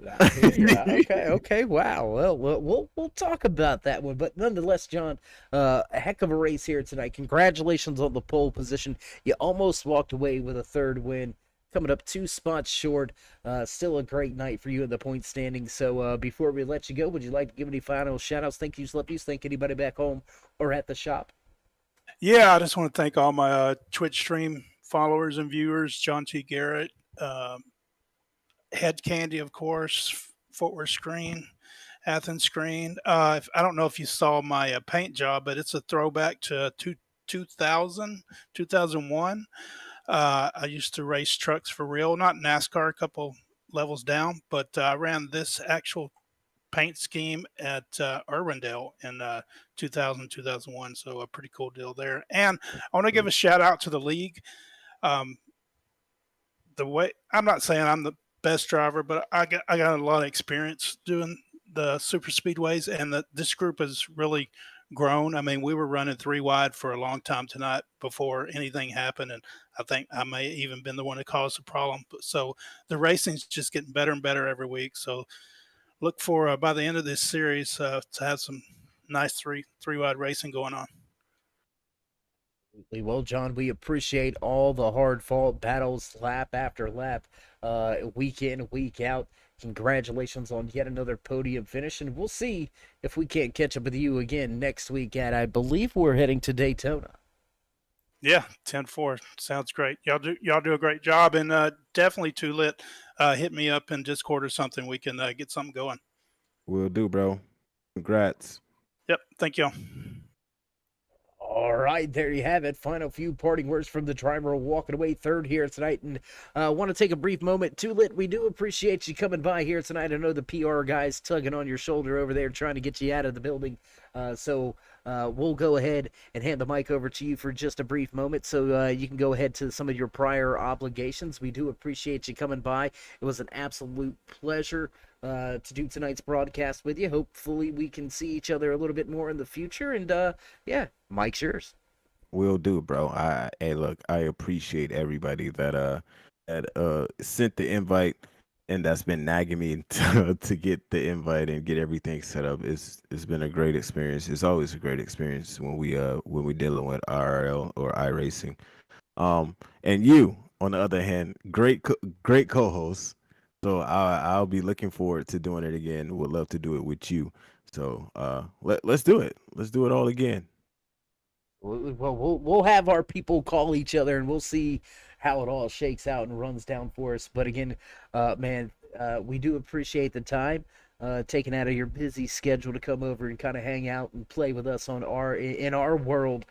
Okay. Wow. Well, we'll talk about that one, but nonetheless, John, a heck of a race here tonight. Congratulations on the pole position. You almost walked away with a third win, coming up 2 spots short. Still a great night for you in the point standing. So before we let you go, would you like to give any final shout-outs, thank yous, love yous, thank anybody back home or at the shop? Yeah, I just want to thank all my Twitch stream followers and viewers, John T. Garrett, Head Candy, of course, Footwear Screen, Athens Screen. I don't know if you saw my paint job, but it's a throwback to 2001. I used to race trucks for real, not NASCAR, a couple levels down, but I ran this actual paint scheme at Irwindale in 2001. So a pretty cool deal there. And I want to give a shout out to the league. The way I'm not saying I'm the best driver, but I got a lot of experience doing the super speedways, and this group has really grown. I mean, we were running 3 wide for a long time tonight before anything happened, and I think I may have even been the one that caused the problem. So the racing's just getting better and better every week. So look for by the end of this series to have some nice three wide racing going on. Well, John, we appreciate all the hard-fought battles, lap after lap, week in, week out. Congratulations on yet another podium finish, and we'll see if we can't catch up with you again next week at, I believe we're heading to Daytona. Yeah, 10-4 sounds great. Y'all do a great job, and definitely TooLit. Hit me up in Discord or something. We can get something going. Will do, bro. Congrats. Yep, thank y'all. All right, there you have it. Final few parting words from the driver walking away third here tonight. And I want to take a brief moment. TooLit, we do appreciate you coming by here tonight. I know the PR guys tugging on your shoulder over there trying to get you out of the building. So we'll go ahead and hand the mic over to you for just a brief moment so you can go ahead to some of your prior obligations. We do appreciate you coming by. It was an absolute pleasure to do tonight's broadcast with you. Hopefully we can see each other a little bit more in the future. And yeah, mic's yours. Will do, bro. Hey, look, I appreciate everybody that sent the invite and that's been nagging me to get the invite and get everything set up. It's been a great experience. It's always a great experience when we dealing with RL or iRacing. And you, on the other hand, great co-host. So I'll be looking forward to doing it again. Would love to do it with you. So let's do it. Let's do it all again. Well, we'll have our people call each other, and we'll see how it all shakes out and runs down for us. But again, man, we do appreciate the time taken out of your busy schedule to come over and kind of hang out and play with us on in our world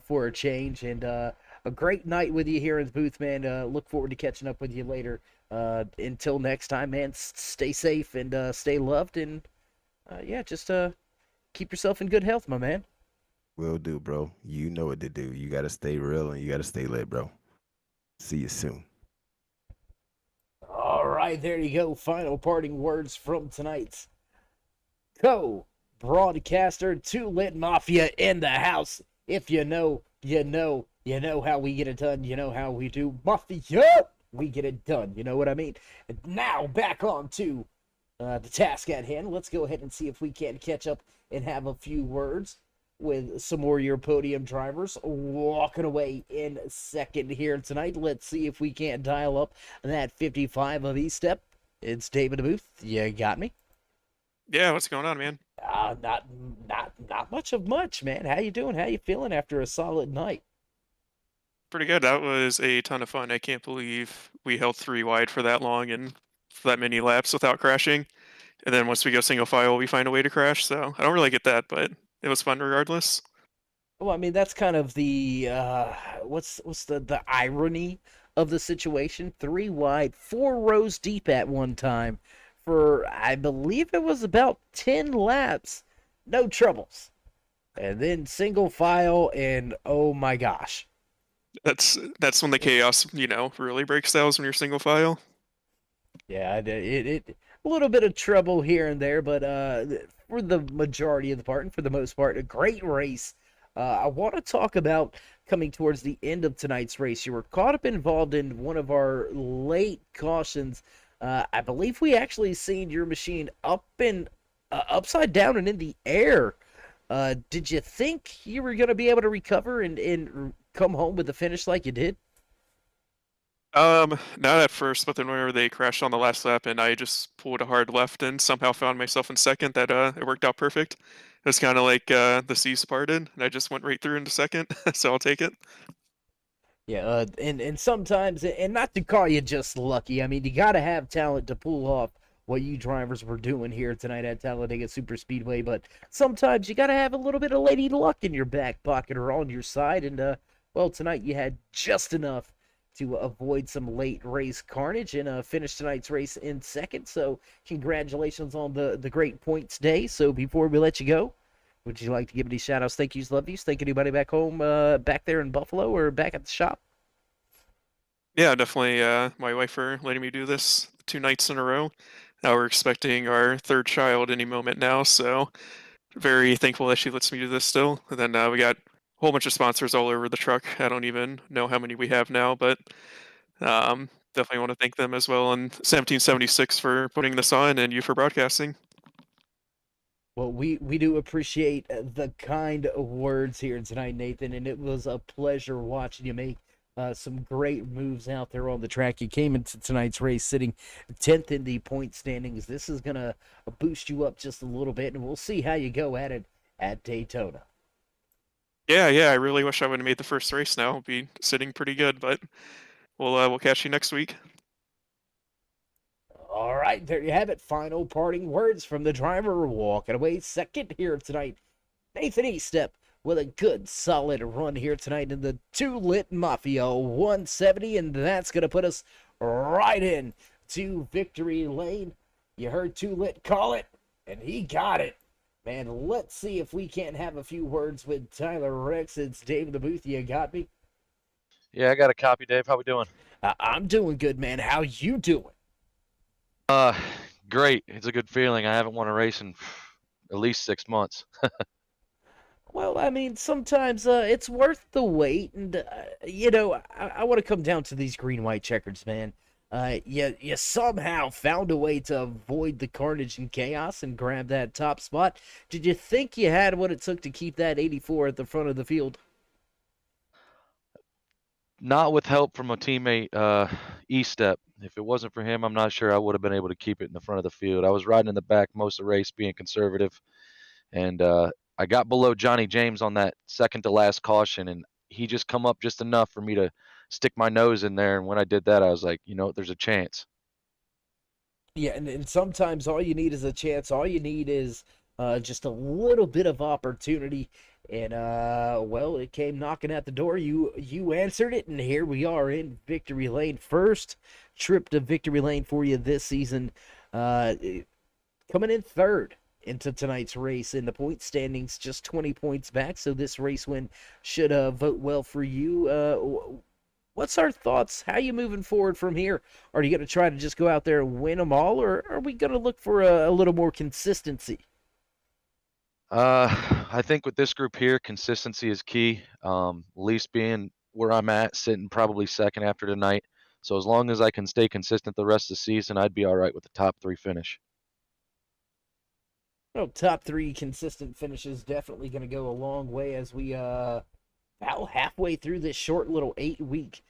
for a change. And a great night with you here in the booth, man. Look forward to catching up with you later. Until next time, man, stay safe and stay loved. And yeah, just keep yourself in good health, my man. Will do, bro. You know what to do. You got to stay real and you got to stay lit, bro. See you soon. All right, there you go. Final parting words from tonight's co-broadcaster, TooLitMafia in the house. If you know, you know, you know how we get it done. You know how we do. Mafia, we get it done. You know what I mean? And now back on to the task at hand. Let's go ahead and see if we can catch up and have a few words with some more of your podium drivers walking away in second here tonight. Let's see if we can't dial up that 55 of E-Step. It's David the Booth. You got me? Yeah, what's going on, man? Not much of much, man. How you doing? How you feeling after a solid night? Pretty good. That was a ton of fun. I can't believe we held 3 wide for that long and for that many laps without crashing. And then once we go single file, we find a way to crash. So I don't really get that, but it was fun regardless. Well, I mean, that's kind of the what's the irony of the situation. 3 wide, 4 rows deep at one time for, I believe it was about 10 laps. No troubles. And then single file, and oh my gosh. That's when the chaos, really breaks down when you're single file. Yeah, it a little bit of trouble here and there, but for the majority of the part, and for the most part, a great race. I want to talk about coming towards the end of tonight's race. You were caught up involved in one of our late cautions. I believe we actually seen your machine up and upside down and in the air. Did you think you were going to be able to recover and come home with the finish like you did? Not at first, but then whenever they crashed on the last lap and I just pulled a hard left and somehow found myself in second, that it worked out perfect. It was kind of like the seas parted, and I just went right through into second, so I'll take it. Yeah, and sometimes, and not to call you just lucky, I mean, you got to have talent to pull off what you drivers were doing here tonight at Talladega Super Speedway, but sometimes you got to have a little bit of lady luck in your back pocket or on your side, and, well, tonight you had just enough to avoid some late race carnage and finish tonight's race in second. So congratulations on the great points day. So before we let you go, would you like to give any shout outs, thank yous, love yous, thank anybody back home, back there in Buffalo or back at the shop? Yeah, definitely my wife for letting me do this 2 nights in a row. Now we're expecting our 3rd child any moment now, so very thankful that she lets me do this still. And then we got whole bunch of sponsors all over the truck. I don't even know how many we have now, but definitely want to thank them as well. And 1776 for putting this on, and you for broadcasting. Well, we do appreciate the kind words here tonight, Nathan, and it was a pleasure watching you make some great moves out there on the track. You came into tonight's race sitting 10th in the point standings. This is going to boost you up just a little bit, and we'll see how you go at it at Daytona. Yeah, I really wish I would have made the first race now. It'd be sitting pretty good, but we'll catch you next week. All right, there you have it. Final parting words from the driver walking away second here tonight. Nathan E-Step with a good solid run here tonight in the TooLitMafia 170, and that's going to put us right in to victory lane. You heard TooLit call it, and he got it. Man, let's see if we can't have a few words with Tyler Rex. It's Dave in the booth. You got me? Yeah, I got a copy, Dave. How we doing? I'm doing good, man. How you doing? Great. It's a good feeling. I haven't won a race in at least 6 months. Well, I mean, sometimes it's worth the wait, and I want to come down to these green-white checkers, man. You somehow found a way to avoid the carnage and chaos and grab that top spot. Did you think you had what it took to keep that 84 at the front of the field? Not with help from a teammate, E-Step. If it wasn't for him, I'm not sure I would have been able to keep it in the front of the field. I was riding in the back most of the race, being conservative, and I got below Johnny James on that second to last caution, and he just come up just enough for me to stick my nose in there. And when I did that, I was like, there's a chance. Yeah, and sometimes all you need is a chance. All you need is just a little bit of opportunity. And, well, it came knocking at the door. You answered it, and here we are in victory lane. First trip to victory lane for you this season. Coming in third into tonight's race in the point standings, just 20 points back. So this race win should vote well for you. What's our thoughts? How you moving forward from here? Are you going to try to just go out there and win them all, or are we going to look for a little more consistency? I think with this group here, consistency is key. Least being where I'm at, sitting probably second after tonight. So as long as I can stay consistent the rest of the season, I'd be all right with the top 3 finish. Well, top 3 consistent finishes definitely going to go a long way as we about halfway through this short little 8-week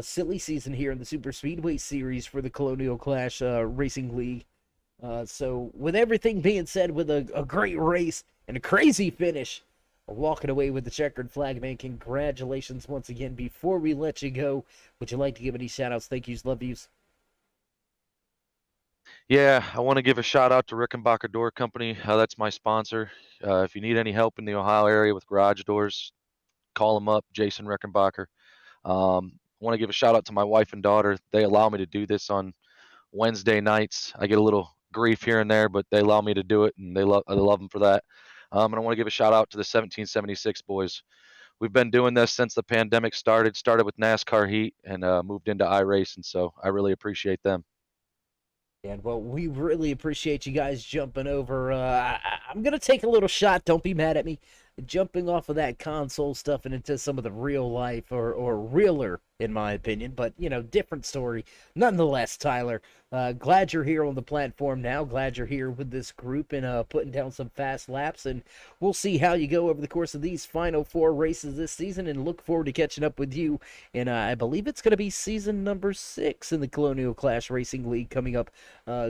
silly season here in the Super Speedway Series for the Colonial Clash Racing League. So with everything being said, with a great race and a crazy finish, walking away with the checkered flag, man, congratulations once again. Before we let you go, would you like to give any shout-outs, thank yous, love yous? Yeah, I want to give a shout out to Rickenbacker Door Company. That's my sponsor. If you need any help in the Ohio area with garage doors, call them up, Jason Rickenbacker. I want to give a shout out to my wife and daughter. They allow me to do this on Wednesday nights. I get a little grief here and there, but they allow me to do it, and I love them for that. And I want to give a shout out to the 1776 boys. We've been doing this since the pandemic started with NASCAR Heat and moved into iRacing, so I really appreciate them. And, well, we really appreciate you guys jumping over. I'm going to take a little shot. Don't be mad at me. Jumping off of that console stuff and into some of the real life, or realer, in my opinion. But, different story. Nonetheless, Tyler, glad you're here on the platform now. Glad you're here with this group and putting down some fast laps. And we'll see how you go over the course of these final 4 races this season, and look forward to catching up with you. And I believe it's going to be season number 6 in the Colonial Clash Racing League coming up.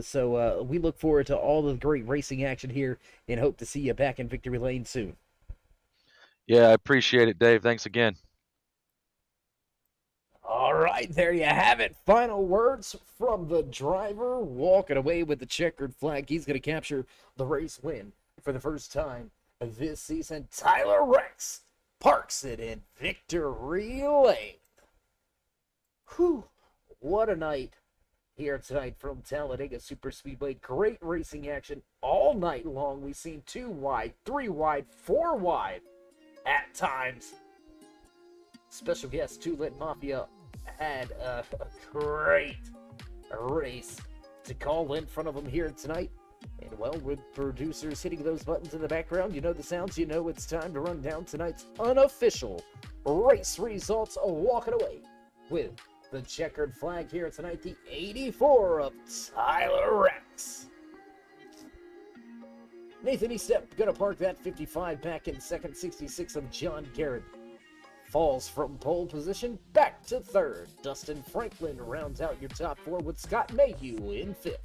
So we look forward to all the great racing action here and hope to see you back in victory lane soon. Yeah, I appreciate it, Dave. Thanks again. All right, there you have it. Final words from the driver, walking away with the checkered flag. He's going to capture the race win for the first time this season. Tyler Rex parks it in victory lane. Whew, what a night here tonight from Talladega Super Speedway. Great racing action all night long. We've seen 2 wide, 3 wide, 4 wide at times. Special guest TooLitMafia had a great race to call in front of them here tonight. And, well, with producers hitting those buttons in the background, you know the sounds, you know it's time to run down tonight's unofficial race results. Walking away with the checkered flag here tonight, the 84 of Tyler Rex. Nathan E-Step gonna park that 55 back in second. 66 of John Garrett falls from pole position back to third. Dustin Franklin rounds out your top 4 with Scott Mayhew in 5th.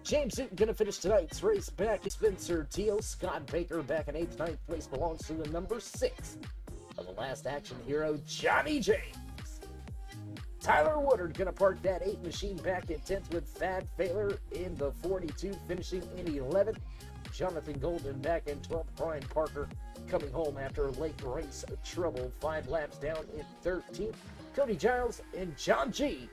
James Newton gonna finish tonight's race back. Spencer Teal. Scott Baker back in 8th. 9th place belongs to the number 6 of the last action hero, Johnny James. Tyler Woodard gonna park that 8 machine back in 10th with Thad Failer in the 42, finishing in 11th. Jonathan Golden back in 12th. Brian Parker coming home after late race trouble, 5 laps down in 13th. Cody Giles and John G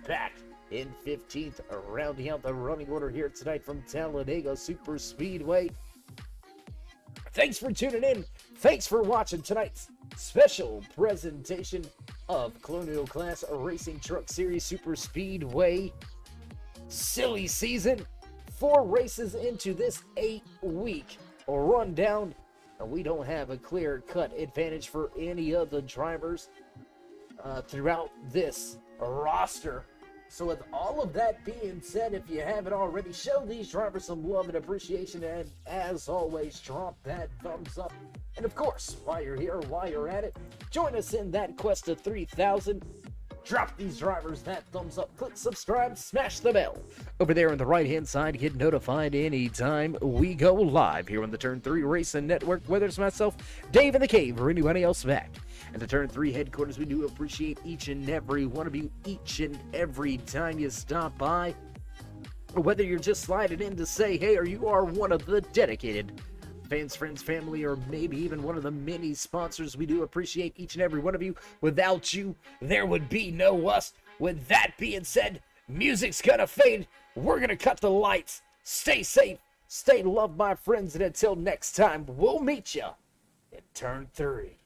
back in 15th, rounding out the running order here tonight from Talladega Super Speedway. Thanks for tuning in. Thanks for watching tonight's special presentation of Colonial Class Racing Truck Series Super Speedway silly season. 4 races into this 8-week rundown, and we don't have a clear-cut advantage for any of the drivers throughout this roster. So with all of that being said, if you haven't already, show these drivers some love and appreciation, and as always, drop that thumbs up. And of course, while you're here, while you're at it, join us in that quest of 3,000. Drop these drivers that thumbs up, click subscribe, smash the bell over there on the right hand side. Get notified anytime we go live here on the Turn 3 Racing Network, whether it's myself, Dave in the Cave, or anybody else back at the Turn 3 headquarters. We do appreciate each and every one of you, each and every time you stop by, or whether you're just sliding in to say hey, or you are one of the dedicated fans, friends, family, or maybe even one of the many sponsors. We do appreciate each and every one of you. Without you, there would be no us. With that being said, music's gonna fade. We're gonna cut the lights. Stay safe, stay loved, my friends, and until next time, we'll meet you in Turn 3.